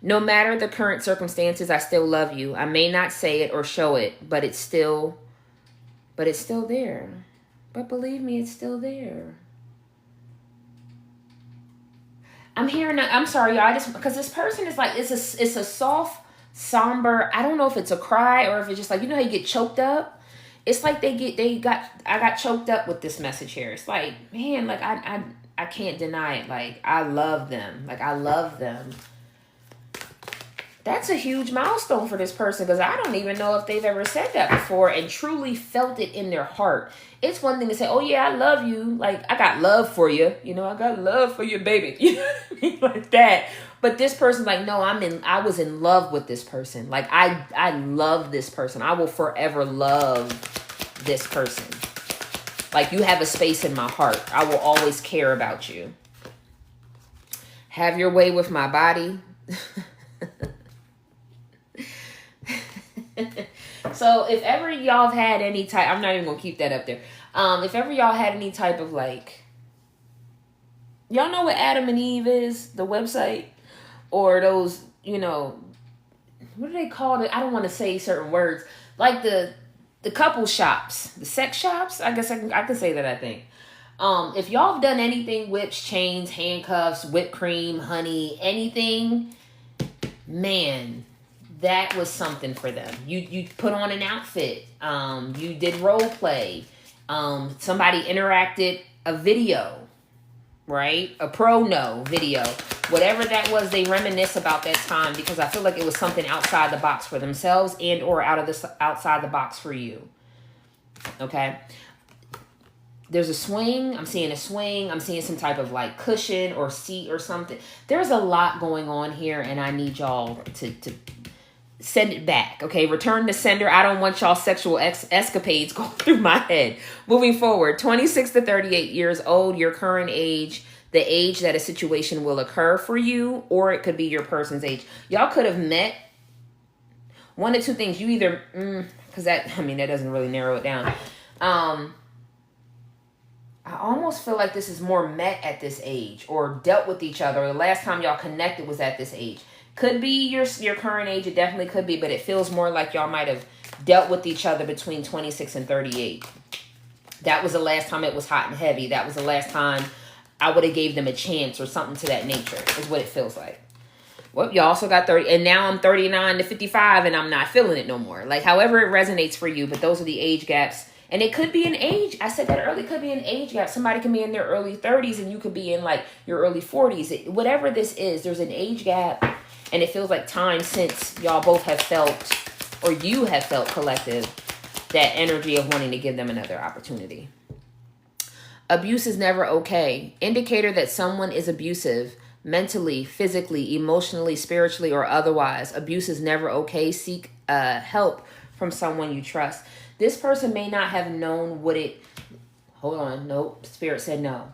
No matter the current circumstances, I still love you. I may not say it or show it, but it's still there. But believe me, it's still there. I'm hearing that. I'm sorry, y'all. Because this person is like, it's a soft, somber. I don't know if it's a cry or if it's just like, you know how you get choked up. It's like I got choked up with this message here. It's like, man, like I can't deny it. Like, I love them. Like, I love them. That's a huge milestone for this person, because I don't even know if they've ever said that before and truly felt it in their heart. It's one thing to say, oh yeah, I love you. Like, I got love for you. You know, I got love for you, baby. You know what I mean? Like that. But this person's like, no, I was in love with this person. Like, I love this person. I will forever love this person. Like, you have a space in my heart. I will always care about you. Have your way with my body. So if ever y'all have had any type, I'm not even gonna keep that up there. If ever y'all had any type of, like, y'all know what Adam and Eve is, the website, or those, you know, what do they call it? I don't want to say certain words, like the couple shops, the sex shops. I guess I can say that. I think if y'all have done anything, whips, chains, handcuffs, whipped cream, honey, anything, man, that was something for them. You put on an outfit. You did role play. Somebody interacted a video, right? A prono video. Whatever that was, they reminisce about that time, because I feel like it was something outside the box for themselves and or outside the box for you. Okay? There's a swing. I'm seeing a swing. I'm seeing some type of, like, cushion or seat or something. There's a lot going on here, and I need y'all to send it back, okay? Return to sender. I don't want y'all sexual escapades going through my head. Moving forward, 26 to 38 years old, your current age, the age that a situation will occur for you, or it could be your person's age. Y'all could have met. One of two things. You either, because that doesn't really narrow it down. I almost feel like this is more met at this age, or dealt with each other. The last time y'all connected was at this age. Could be your current age. It definitely could be, but it feels more like y'all might have dealt with each other between 26 and 38. That was the last time it was hot and heavy. That was the last time I would have gave them a chance, or something to that nature, is what it feels like. Well, you also got 30, and now I'm 39 to 55, and I'm not feeling it no more. Like, however it resonates for you, but those are the age gaps. And it could be an age. I said that earlier. Could be an age gap. Somebody can be in their early 30s, and you could be in, like, your early 40s. Whatever this is, there's an age gap. And it feels like time since y'all both have felt, or you have felt collective, that energy of wanting to give them another opportunity. Abuse is never okay. Indicator that someone is abusive, mentally, physically, emotionally, spiritually, or otherwise. Abuse is never okay. Seek help from someone you trust. This person may not have known what it... Hold on. Nope. Spirit said no.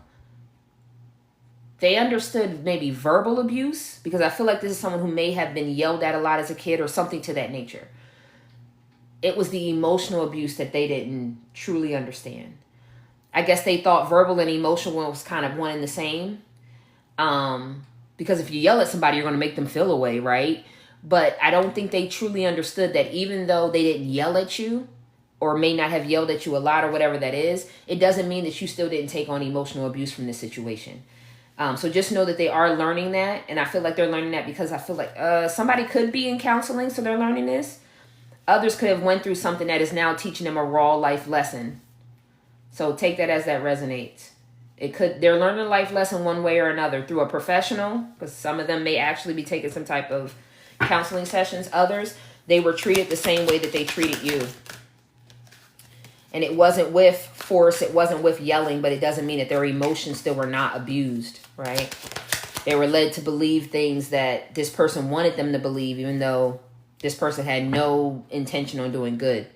They understood maybe verbal abuse, because I feel like this is someone who may have been yelled at a lot as a kid or something to that nature. It was the emotional abuse that they didn't truly understand. I guess they thought verbal and emotional was kind of one and the same. Because if you yell at somebody, you're going to make them feel a way, right? But I don't think they truly understood that even though they didn't yell at you, or may not have yelled at you a lot, or whatever that is, it doesn't mean that you still didn't take on emotional abuse from this situation. So just know that they are learning that. And I feel like they're learning that because I feel like somebody could be in counseling, so they're learning this. Others could have went through something that is now teaching them a raw life lesson. So take that as that resonates. They're learning a life lesson one way or another through a professional, because some of them may actually be taking some type of counseling sessions. Others, they were treated the same way that they treated you. And it wasn't with force, it wasn't with yelling, but it doesn't mean that their emotions still were not abused, right? They were led to believe things that this person wanted them to believe, even though this person had no intention on doing good.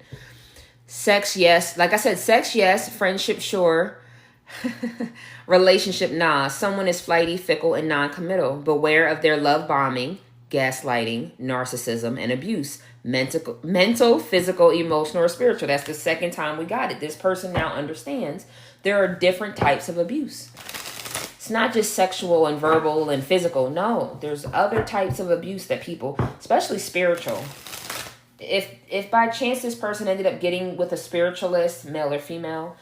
Sex, yes. Like I said, sex, yes. Friendship, sure. Relationship, nah. Someone is flighty, fickle, and non-committal. Beware of their love bombing, gaslighting, narcissism, and abuse. Mental, physical, emotional, or spiritual. That's the second time we got it. This person now understands there are different types of abuse. It's not just sexual and verbal and physical. No, there's other types of abuse that people, especially spiritual. If by chance this person ended up getting with a spiritualist, male or female,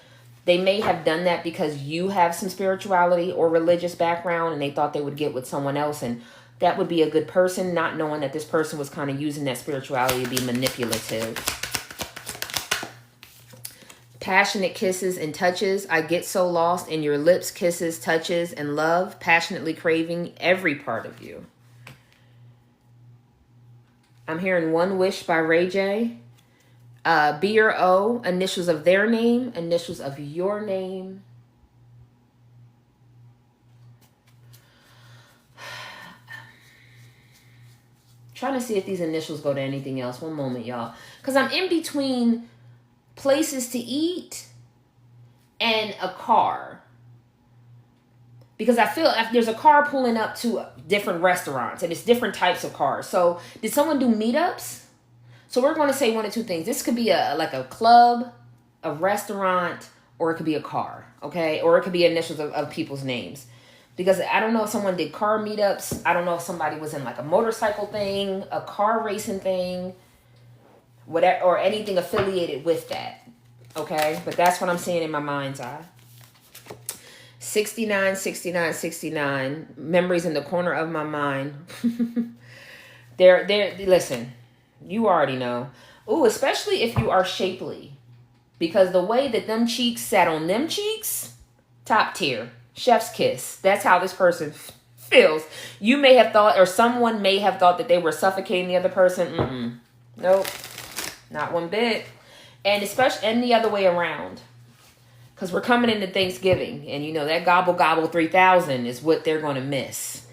they may have done that because you have some spirituality or religious background and they thought they would get with someone else, and that would be a good person, not knowing that this person was kind of using that spirituality to be manipulative. Passionate kisses and touches. I get so lost in your lips, kisses, touches, and love, passionately craving every part of you. I'm hearing One Wish by Ray J. B or O, initials of their name, initials of your name. Trying to see if these initials go to anything else. One moment, y'all. Because I'm in between places to eat and a car. Because I feel there's a car pulling up to different restaurants, and it's different types of cars. So did someone do meetups? So we're going to say one of two things. This could be like a club, a restaurant, or it could be a car, okay? Or it could be initials of people's names. Because I don't know if someone did car meetups. I don't know if somebody was in like a motorcycle thing, a car racing thing, whatever, or anything affiliated with that, okay? But that's what I'm seeing in my mind's eye. 69, 69, 69. Memories in the corner of my mind. They're listen. You already know. Ooh, especially if you are shapely. Because the way that them cheeks sat on them cheeks, top tier. Chef's kiss. That's how this person feels. You may have thought, or someone may have thought that they were suffocating the other person. Nope. Not one bit. And especially, and the other way around. Because we're coming into Thanksgiving. And you know, that gobble gobble 3000 is what they're going to miss.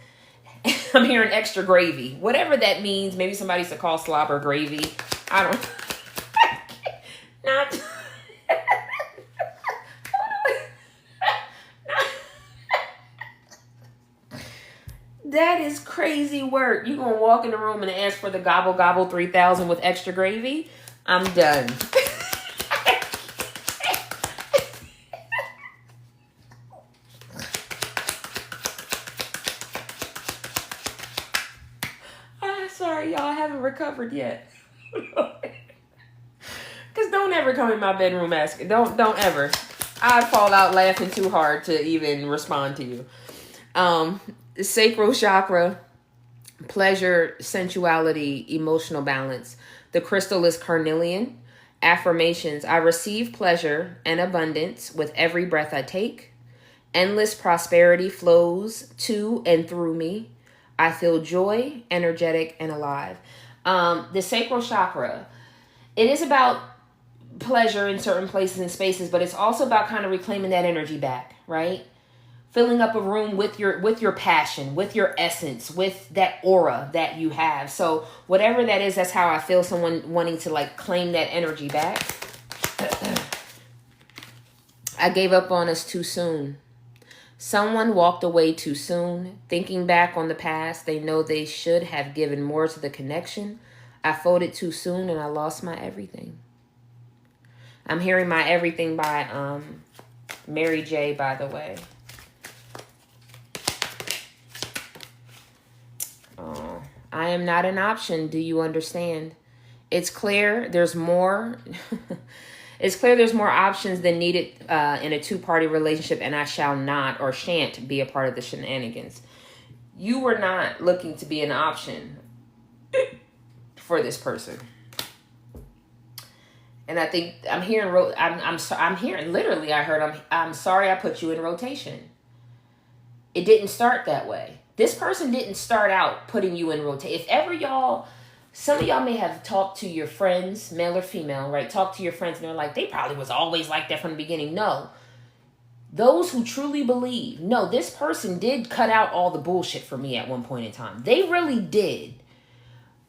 I'm hearing extra gravy. Whatever that means. Maybe somebody used to call slobber gravy. I don't... Not... That is crazy work. You gonna walk in the room and ask for the gobble gobble 3000 with extra gravy? I'm done. Sorry, y'all, I haven't recovered yet. Cause don't ever come in my bedroom asking. Don't ever. I'd fall out laughing too hard to even respond to you. The sacral chakra, pleasure, sensuality, emotional balance. The crystal is carnelian. Affirmations. I receive pleasure and abundance with every breath I take. Endless prosperity flows to and through me. I feel joy, energetic, and alive. The sacral chakra, it is about pleasure in certain places and spaces, but it's also about kind of reclaiming that energy back, right? Filling up a room with your passion, with your essence, with that aura that you have. So whatever that is, that's how I feel someone wanting to like claim that energy back. I gave up on us too soon. Someone walked away too soon. Thinking back on the past, they know they should have given more to the connection. I folded too soon and I lost my everything. I'm hearing my everything by Mary J, by the way. I am not an option. Do you understand? It's clear there's more. It's clear there's more options than needed in a two-party relationship, and I shall not or shan't be a part of the shenanigans. You were not looking to be an option for this person. And I think I'm hearing I'm hearing literally I heard I'm sorry I put you in rotation. It didn't start that way. This person didn't start out putting you in rotation. If ever y'all, some of y'all may have talked to your friends, male or female, right? Talk to your friends and they're like, they probably was always like that from the beginning. No. Those who truly believe, no, this person did cut out all the bullshit for me at one point in time. They really did.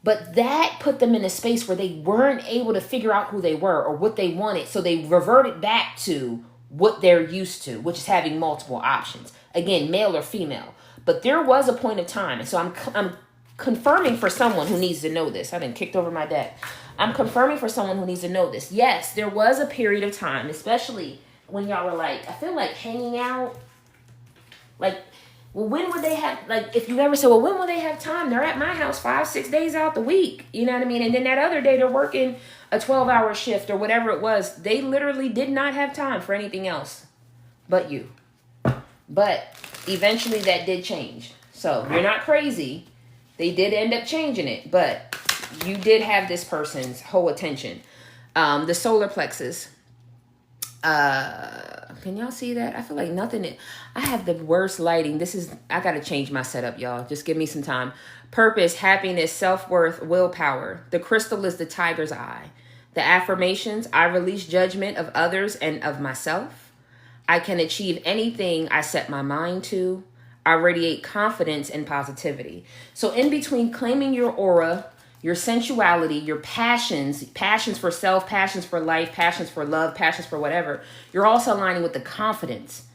But that put them in a space where they weren't able to figure out who they were or what they wanted. So they reverted back to what they're used to, which is having multiple options. Again, male or female. But there was a point of time. And so I'm confirming for someone who needs to know this. I've been kicked over my deck. I'm confirming for someone who needs to know this. Yes, there was a period of time, especially when y'all were like, I feel like hanging out. Like, well, when would they have, like, if you ever said, well, when will they have time? They're at my house 5-6 days out the week. You know what I mean? And then that other day they're working a 12-hour shift or whatever it was. They literally did not have time for anything else but you. But eventually that did change. So you're not crazy. They did end up changing it, but you did have this person's whole attention. The solar plexus. Can y'all see that? I feel like nothing. I have the worst lighting. I got to change my setup, y'all. Just give me some time. Purpose, happiness, self-worth, willpower. The crystal is the tiger's eye. The affirmations, I release judgment of others and of myself. I can achieve anything I set my mind to. I radiate confidence and positivity. So in between claiming your aura, your sensuality, your passions for self, passions for life, passions for love, passions for whatever, you're also aligning with the confidence,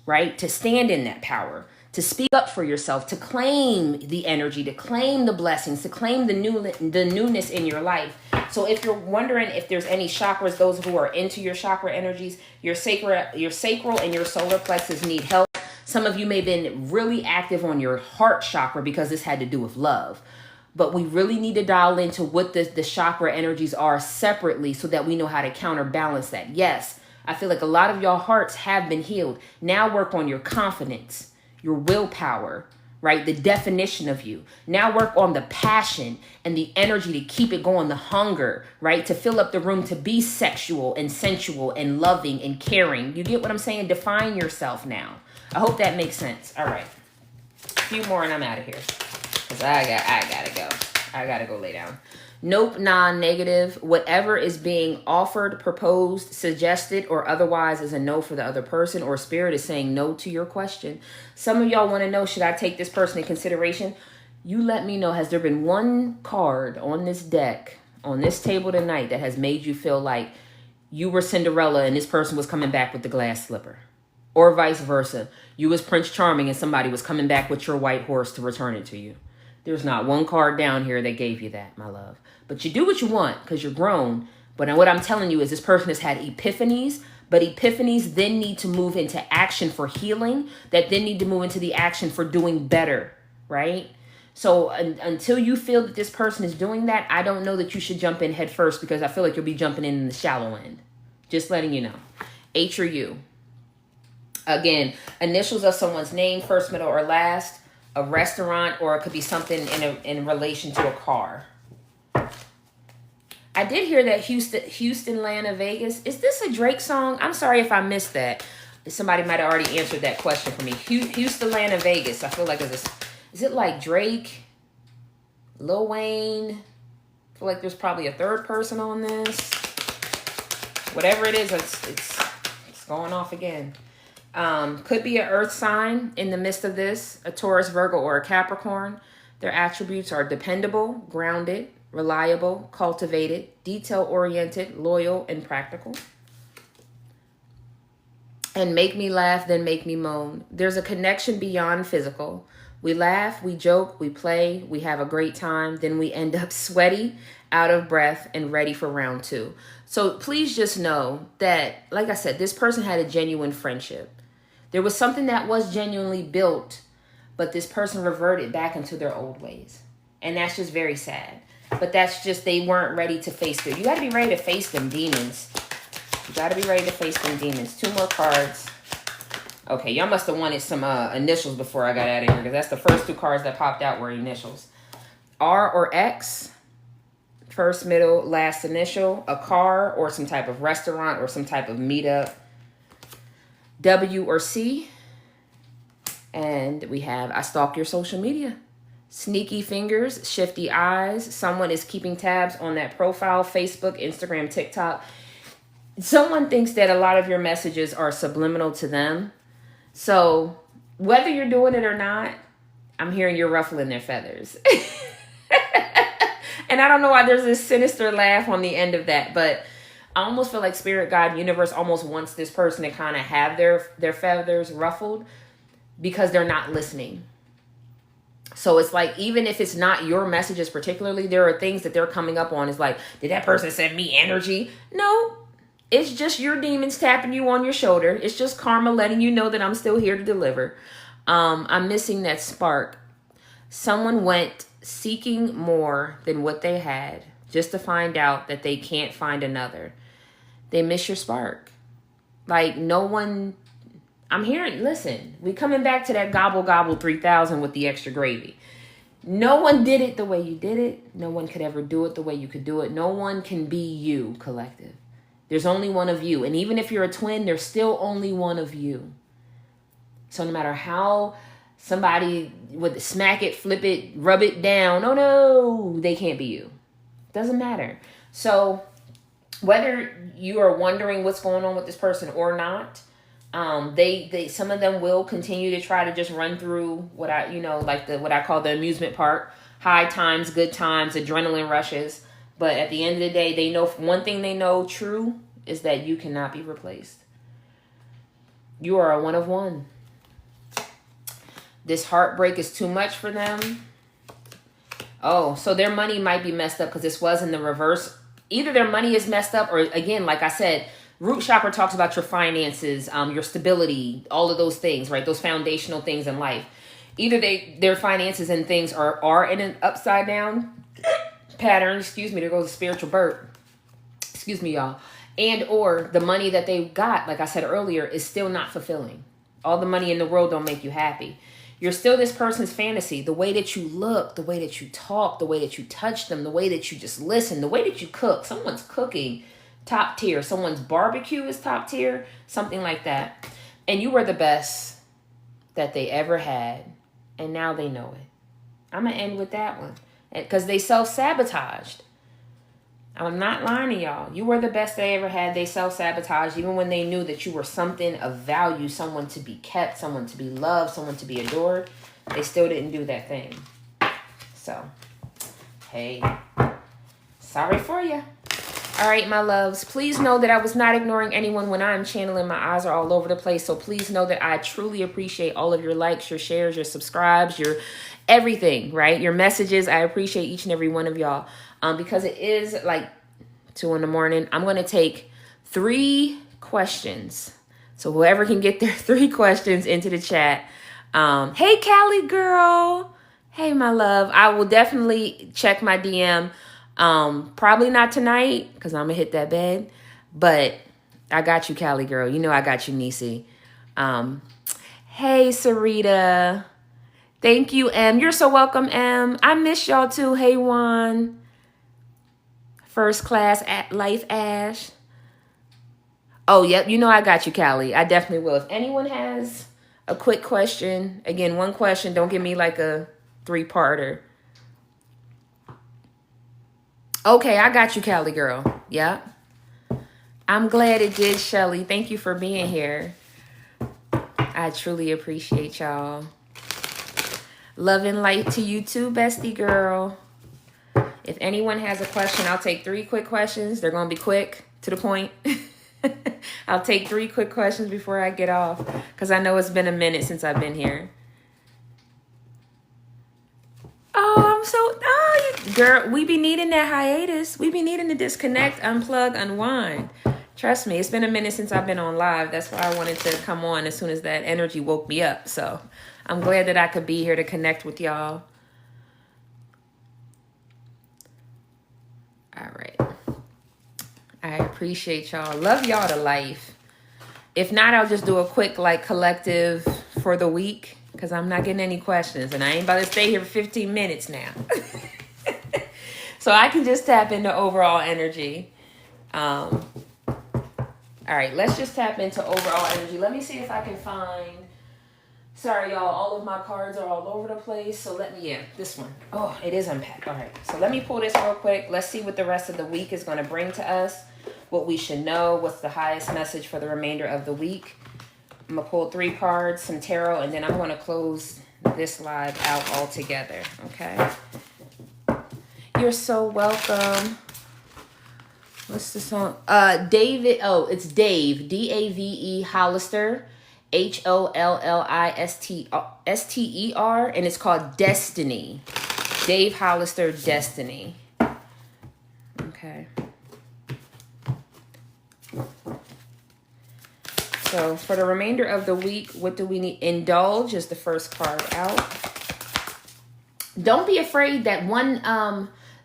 right? To stand in that power, to speak up for yourself, to claim the energy, to claim the blessings, to claim the newness in your life. So if you're wondering if there's any chakras, those who are into your chakra energies, your sacral and your solar plexus need help. Some of you may have been really active on your heart chakra because this had to do with love. But we really need to dial into what the chakra energies are separately so that we know how to counterbalance that. Yes, I feel like a lot of y'all hearts have been healed. Now work on your confidence, your willpower, right? The definition of you. Now work on the passion and the energy to keep it going, the hunger, right? To fill up the room, to be sexual and sensual and loving and caring. You get what I'm saying? Define yourself now. I hope that makes sense. All right. A few more and I'm out of here. Because I gotta go. I gotta go lay down. Nope, non-negative. Whatever is being offered, proposed, suggested, or otherwise is a no for the other person, or spirit is saying no to your question. Some of y'all want to know, should I take this person in consideration? You let me know. Has there been one card on this deck, on this table tonight, that has made you feel like you were Cinderella and this person was coming back with the glass slipper? Or vice versa. You was Prince Charming and somebody was coming back with your white horse to return it to you. There's not one card down here that gave you that, my love. But you do what you want because you're grown. But what I'm telling you is this person has had epiphanies, but epiphanies then need to move into action for healing, that then need to move into the action for doing better, right? So until you feel that this person is doing that, I don't know that you should jump in head first because I feel like you'll be jumping in the shallow end. Just letting you know. H or U. Again, initials of someone's name, first, middle, or last. A restaurant, or it could be something in relation to a car. I did hear that Houston, Atlanta, Vegas. Is this a Drake song? I'm sorry if I missed that. Somebody might have already answered that question for me. Houston, Atlanta, Vegas. I feel like is it like Drake, Lil Wayne? I feel like there's probably a third person on this. Whatever it is, it's going off again. Could be an earth sign in the midst of this, a Taurus, Virgo, or a Capricorn. Their attributes are dependable, grounded, reliable, cultivated, detail-oriented, loyal, and practical. And make me laugh, then make me moan. There's a connection beyond physical. We laugh, we joke, we play, we have a great time, then we end up sweaty, out of breath, and ready for round 2. So please just know that, like I said, this person had a genuine friendship. There was something that was genuinely built, but this person reverted back into their old ways. And that's just very sad. But that's just, they weren't ready to face it. You got to be ready to face them demons. You got to be ready to face them demons. 2 more cards. Okay, y'all must have wanted some initials before I got out of here, because that's the first 2 cards that popped out were initials. R or X, first, middle, last initial. A car or some type of restaurant or some type of meetup. W or C. And we have, I stalk your social media. Sneaky fingers, shifty eyes. Someone is keeping tabs on that profile, Facebook, Instagram, TikTok. Someone thinks that a lot of your messages are subliminal to them. So whether you're doing it or not, I'm hearing you're ruffling their feathers. And I don't know why there's this sinister laugh on the end of that, but I almost feel like Spirit, God, Universe almost wants this person to kind of have their feathers ruffled because they're not listening. So it's like, even if it's not your messages particularly, there are things that they're coming up on. It's like, did that person send me energy? No, it's just your demons tapping you on your shoulder. It's just karma letting you know that I'm still here to deliver. I'm missing that spark. Someone went seeking more than what they had just to find out that they can't find another. They miss your spark. Like, no one, I'm hearing, listen, we coming back to that gobble gobble 3000 with the extra gravy. No one did it the way you did it. No one could ever do it the way you could do it. No one can be you, collective. There's only one of you. And even if you're a twin, there's still only one of you. So no matter how somebody would smack it, flip it, rub it down, oh no, they can't be you. Doesn't matter. So whether you are wondering what's going on with this person or not, they some of them will continue to try to just run through what I call the amusement park, high times, good times, adrenaline rushes. But at the end of the day, they know one thing they know true is that you cannot be replaced. You are a one of one. This heartbreak is too much for them. Oh, so their money might be messed up because this was in the reverse. Either their money is messed up, or again, like I said, Root Chakra talks about your finances, your stability, all of those things, right? Those foundational things in life. Either their finances and things are in an upside down pattern. Excuse me, there goes a spiritual burp. Excuse me, y'all. And or the money that they got, like I said earlier, is still not fulfilling. All the money in the world don't make you happy. You're still this person's fantasy. The way that you look, the way that you talk, the way that you touch them, the way that you just listen, the way that you cook. Someone's cooking, top tier. Someone's barbecue is top tier, something like that. And you were the best that they ever had. And now they know it. I'm going to end with that one. Because they self-sabotaged. I'm not lying to y'all. You were the best they ever had. They self-sabotaged even when they knew that you were something of value, someone to be kept, someone to be loved, someone to be adored. They still didn't do that thing. So, hey, sorry for you. All right, my loves, please know that I was not ignoring anyone when I'm channeling. My eyes are all over the place. So please know that I truly appreciate all of your likes, your shares, your subscribes, your everything, right? Your messages. I appreciate each and every one of y'all. Because it is like 2 a.m. I'm going to take 3 questions. So whoever can get their 3 questions into the chat. Hey, Callie girl. Hey, my love. I will definitely check my DM. Probably not tonight because I'm going to hit that bed. But I got you, Callie girl. You know I got you, Nisi. Hey, Sarita. Thank you, M. You're so welcome, M. I miss y'all too. Hey, Juan. First class at Life Ash. Oh, yep. You know I got you, Callie. I definitely will. If anyone has a quick question, again, 1 question. Don't give me like a 3-parter. Okay, I got you, Callie girl. Yep. I'm glad it did, Shelly. Thank you for being here. I truly appreciate y'all. Love and light to you too, bestie girl. If anyone has a question, I'll take 3 quick questions. They're going to be quick, to the point. I'll take 3 quick questions before I get off, because I know it's been a minute since I've been here. Girl, we be needing that hiatus. We be needing to disconnect, unplug, unwind. Trust me, it's been a minute since I've been on live. That's why I wanted to come on as soon as that energy woke me up. So I'm glad that I could be here to connect with y'all. All right. I appreciate y'all. Love y'all to life. If not, I'll just do a quick collective for the week, because I'm not getting any questions and I ain't about to stay here for 15 minutes now. So I can just tap into overall energy. All right, let's just tap into overall energy. Let me see if I can find... Sorry, y'all, all of my cards are all over the place. So this one. Oh, it is unpacked. All right, so let me pull this real quick. Let's see what the rest of the week is going to bring to us, what we should know, what's the highest message for the remainder of the week. I'm going to pull 3 cards, some tarot, and then I'm going to close this live out altogether, okay? You're so welcome. What's the song? David. Oh, it's Dave. D-A-V-E Hollister. Hollister. And it's called Destiny. Dave Hollister, Destiny. Okay. So for the remainder of the week, what do we need? Indulge is the first card out. Don't be afraid that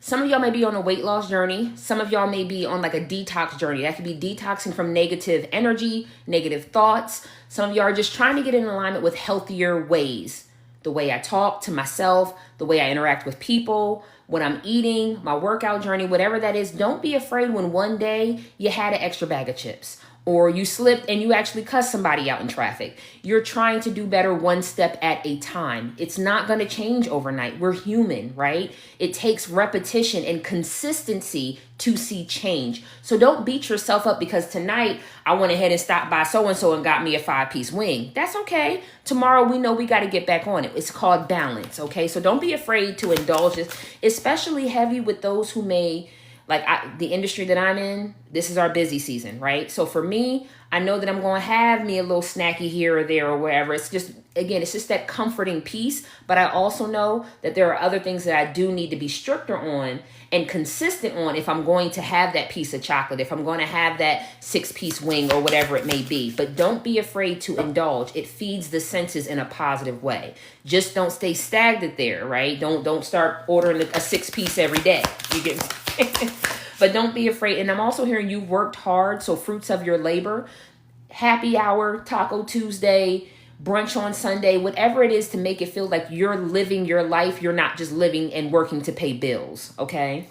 some of y'all may be on a weight loss journey. Some of y'all may be on a detox journey. That could be detoxing from negative energy, negative thoughts. Some of y'all are just trying to get in alignment with healthier ways. The way I talk to myself, the way I interact with people, what I'm eating, my workout journey, whatever that is. Don't be afraid when one day you had an extra bag of chips, or you slipped and you actually cussed somebody out in traffic. You're trying to do better one step at a time. It's not going to change overnight. We're human, right? It takes repetition and consistency to see change. So don't beat yourself up because tonight I went ahead and stopped by so-and-so and got me a 5-piece wing. That's okay. Tomorrow we know we got to get back on it. It's called balance, okay? So don't be afraid to indulge this, especially heavy with those who may... the industry that I'm in, this is our busy season, right? So for me, I know that I'm going to have me a little snacky here or there or wherever. It's just that comforting piece. But I also know that there are other things that I do need to be stricter on and consistent on if I'm going to have that piece of chocolate, if I'm going to have that 6-piece wing or whatever it may be. But don't be afraid to indulge. It feeds the senses in a positive way. Just don't stay stagnant there, right? Don't start ordering a 6-piece every day. You get... But don't be afraid. And I'm also hearing you worked hard. So fruits of your labor, happy hour, Taco Tuesday, brunch on Sunday, whatever it is to make it feel like you're living your life. You're not just living and working to pay bills. Okay.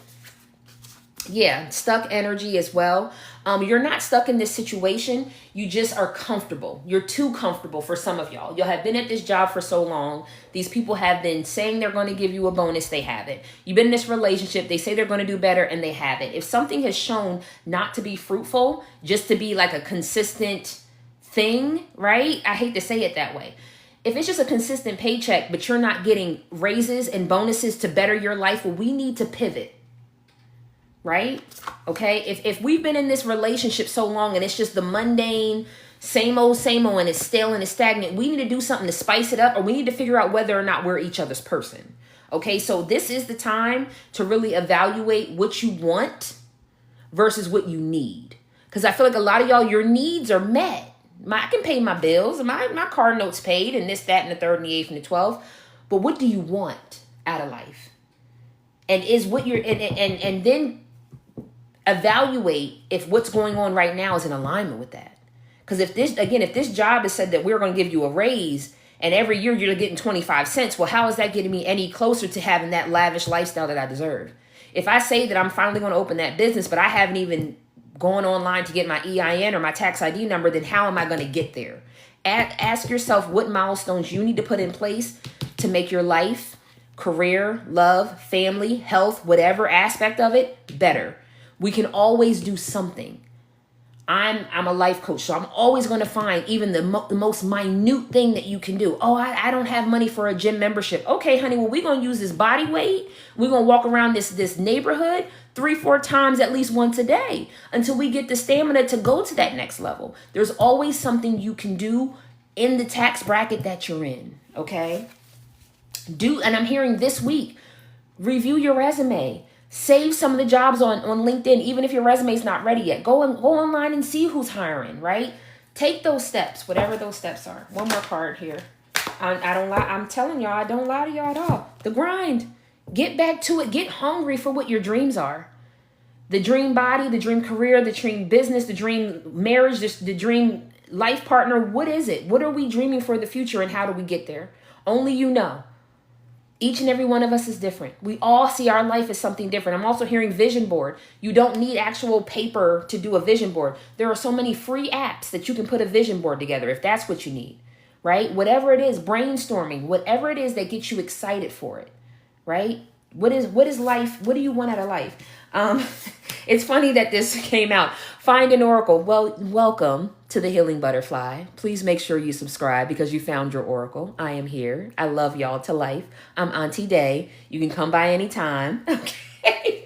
Yeah. Stuck energy as well. You're not stuck in this situation. You just are comfortable. You're too comfortable for some of y'all. Y'all have been at this job for so long. These people have been saying they're going to give you a bonus. They haven't. You've been in this relationship. They say they're going to do better and they haven't. If something has shown not to be fruitful, just to be a consistent thing, right? I hate to say it that way. If it's just a consistent paycheck, but you're not getting raises and bonuses to better your life, well, we need to pivot. Right? Okay. If we've been in this relationship so long and it's just the mundane, same old, and it's stale and it's stagnant, we need to do something to spice it up, or we need to figure out whether or not we're each other's person. Okay. So this is the time to really evaluate what you want versus what you need. Because I feel like a lot of y'all, your needs are met. I can pay my bills, my car note's paid, and this, that, and the third, and the eighth, and the 12th. But what do you want out of life? And is what you're, and then evaluate if what's going on right now is in alignment with that. Because if this job has said that we're going to give you a raise and every year you're getting 25 cents, well, how is that getting me any closer to having that lavish lifestyle that I deserve? If I say that I'm finally going to open that business, but I haven't even gone online to get my EIN or my tax ID number, then how am I going to get there? Ask yourself what milestones you need to put in place to make your life, career, love, family, health, whatever aspect of it better. We can always do something. I'm a life coach, so I'm always going to find even the most minute thing that you can do. Oh, I don't have money for a gym membership. Okay, honey, well, we're going to use this body weight. We're going to walk around this neighborhood 3-4 times at least once a day until we get the stamina to go to that next level. There's always something you can do in the tax bracket that you're in, okay? And I'm hearing this week, review your resume. Save some of the jobs on LinkedIn, even if your resume is not ready yet. Go online and see who's hiring, right? Take those steps, whatever those steps are. One more card here. I don't lie. I'm telling y'all, I don't lie to y'all at all. The grind. Get back to it. Get hungry for what your dreams are. The dream body, the dream career, the dream business, the dream marriage, the dream life partner. What is it? What are we dreaming for the future, and how do we get there? Only you know. Each and every one of us is different. We all see our life as something different. I'm also hearing vision board. You don't need actual paper to do a vision board. There are so many free apps that you can put a vision board together if that's what you need, right? Whatever it is, brainstorming, whatever it is that gets you excited for it, right? What is life? What do you want out of life? It's funny that this came out. Find an oracle. Well, welcome to the Healing Butterfly. Please make sure you subscribe because you found your oracle. I am here. I love y'all to life. I'm Auntie Day. You can come by anytime. Okay.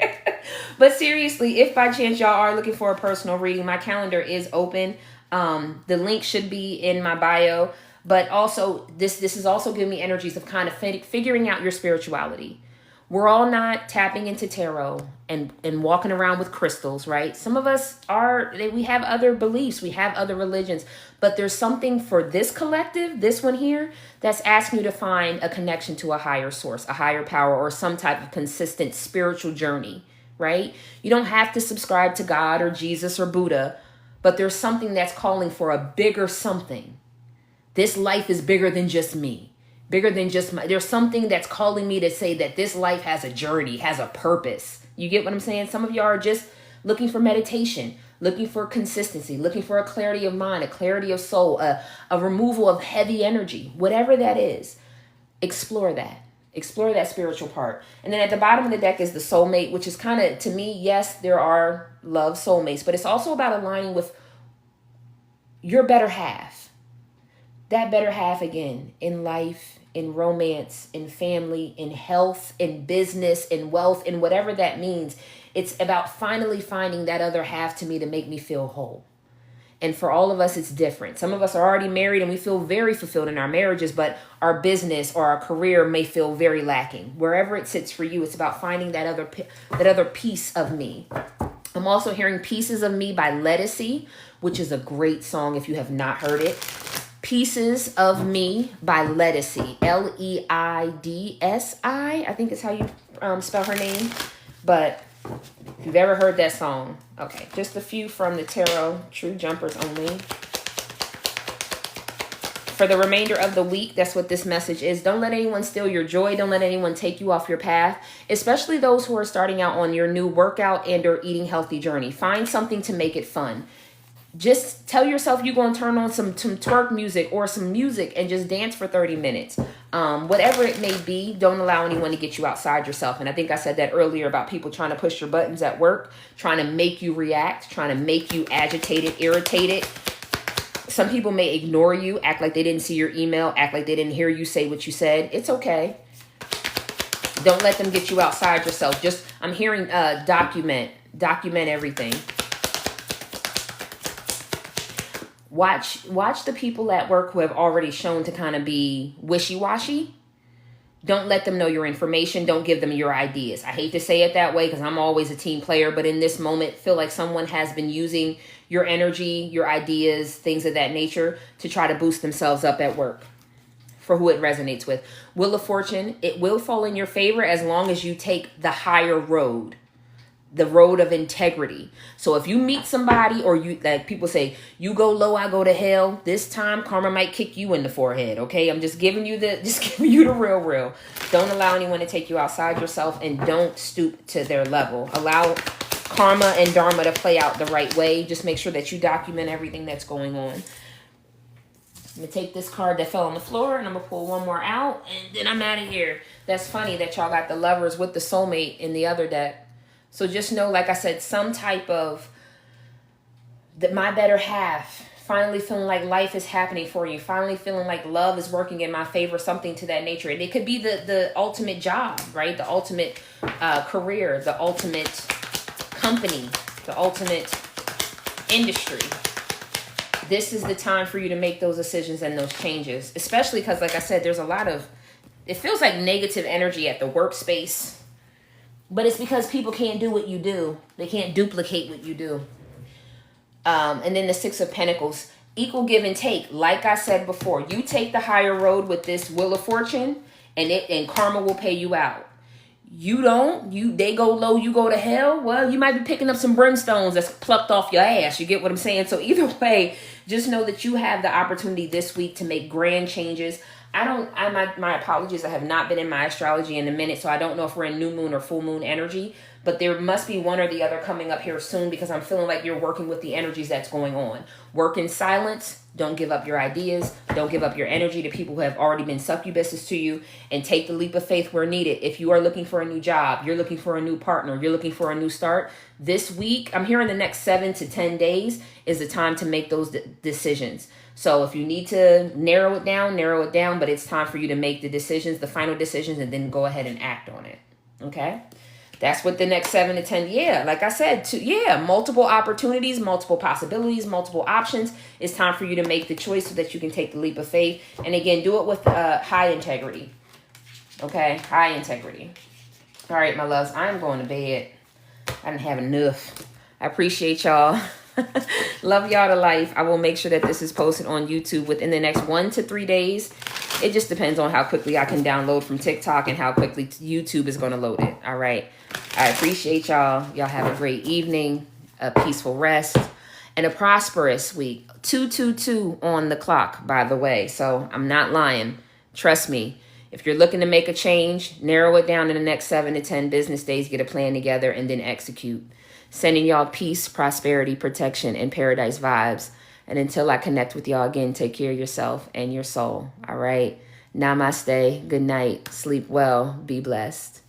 But seriously, if by chance y'all are looking for a personal reading, my calendar is open. The link should be in my bio. But also, this is also giving me energies of kind of figuring out your spirituality. We're all not tapping into tarot and walking around with crystals, right? Some of us we have other beliefs, we have other religions, but there's something for this collective, this one here, that's asking you to find a connection to a higher source, a higher power, or some type of consistent spiritual journey, right? You don't have to subscribe to God or Jesus or Buddha, but there's something that's calling for a bigger something. This life is bigger than just me. Bigger than just there's something that's calling me to say that this life has a journey, has a purpose. You get what I'm saying? Some of y'all are just looking for meditation, looking for consistency, looking for a clarity of mind, a clarity of soul, a removal of heavy energy, whatever that is. Explore that. Explore that spiritual part. And then at the bottom of the deck is the soulmate, which is kind of, to me, yes, there are love soulmates, but it's also about aligning with your better half. That better half, again, in life, in romance, in family, in health, in business, in wealth, in whatever that means. It's about finally finding that other half to me to make me feel whole. And for all of us, it's different. Some of us are already married and we feel very fulfilled in our marriages, but our business or our career may feel very lacking. Wherever it sits for you, it's about finding that other piece of me. I'm also hearing Pieces of Me by Ledisi, which is a great song if you have not heard it. Pieces of Me by Ledisi, Leidsi, I think is how you spell her name. But if you've ever heard that song, okay, just a few from the tarot, True Jumpers only. For the remainder of the week, that's what this message is. Don't let anyone steal your joy. Don't let anyone take you off your path, especially those who are starting out on your new workout and or eating healthy journey. Find something to make it fun. Just tell yourself you're going to turn on some twerk music or some music and just dance for 30 minutes. Whatever it may be, don't allow anyone to get you outside yourself. And I think I said that earlier about people trying to push your buttons at work, trying to make you react, trying to make you agitated, irritated. Some people may ignore you, act like they didn't see your email, act like they didn't hear you say what you said. It's okay. Don't let them get you outside yourself. Just, I'm hearing document everything. Watch the people at work who have already shown to kind of be wishy-washy. Don't let them know your information. Don't give them your ideas. I hate to say it that way because I'm always a team player, but in this moment, feel like someone has been using your energy, your ideas, things of that nature to try to boost themselves up at work. For who it resonates with. Wheel of Fortune, it will fall in your favor as long as you take the higher road. The road of integrity. So if you meet somebody or you, like people say, you go low, I go to hell. This time karma might kick you in the forehead. Okay. I'm just giving you the real. Don't allow anyone to take you outside yourself and don't stoop to their level. Allow karma and dharma to play out the right way. Just make sure that you document everything that's going on. I'm going to take this card that fell on the floor and I'm going to pull one more out and then I'm out of here. That's funny that y'all got the Lovers with the Soulmate in the other deck. So just know, like I said, some type of that my better half, finally feeling like life is happening for you, finally feeling like love is working in my favor, something to that nature. And it could be the ultimate job, right? The ultimate career, the ultimate company, the ultimate industry. This is the time for you to make those decisions and those changes, especially because, like I said, there's a lot of, it feels like negative energy at the workspace, but it's because people can't do what you do. They can't duplicate what you do. And then the Six of Pentacles, equal give and take. Like I said before, you take the higher road with this Wheel of Fortune, and karma will pay you out. You don't, they go low, you go to hell. Well, you might be picking up some brimstones that's plucked off your ass. You get what I'm saying? So either way, just know that you have the opportunity this week to make grand changes. My apologies. I have not been in my astrology in a minute, so I don't know if we're in new moon or full moon energy, but there must be one or the other coming up here soon, because I'm feeling like you're working with the energies that's going on. Work in silence. Don't give up your ideas. Don't give up your energy to people who have already been succubuses to you, and take the leap of faith where needed. If you are looking for a new job, you're looking for a new partner, you're looking for a new start, this week, I'm hearing the next 7 to 10 days is the time to make those decisions. So if you need to narrow it down, but it's time for you to make the decisions, the final decisions, and then go ahead and act on it. Okay? That's what the next 7 to 10, like I said, multiple opportunities, multiple possibilities, multiple options. It's time for you to make the choice so that you can take the leap of faith. And again, do it with high integrity. Okay? High integrity. All right, my loves, I'm going to bed. I didn't have enough. I appreciate y'all. Love y'all to life. I will make sure that this is posted on YouTube within the next 1 to 3 days. It just depends on how quickly I can download from TikTok and how quickly YouTube is going to load it. All right. I appreciate y'all. Y'all have a great evening, a peaceful rest, and a prosperous week. 222 on the clock, by the way. So I'm not lying. Trust me. If you're looking to make a change, narrow it down in the next 7 to 10 business days, get a plan together, and then execute. Sending y'all peace, prosperity, protection, and paradise vibes. And until I connect with y'all again, take care of yourself and your soul. All right. Namaste. Good night. Sleep well. Be blessed.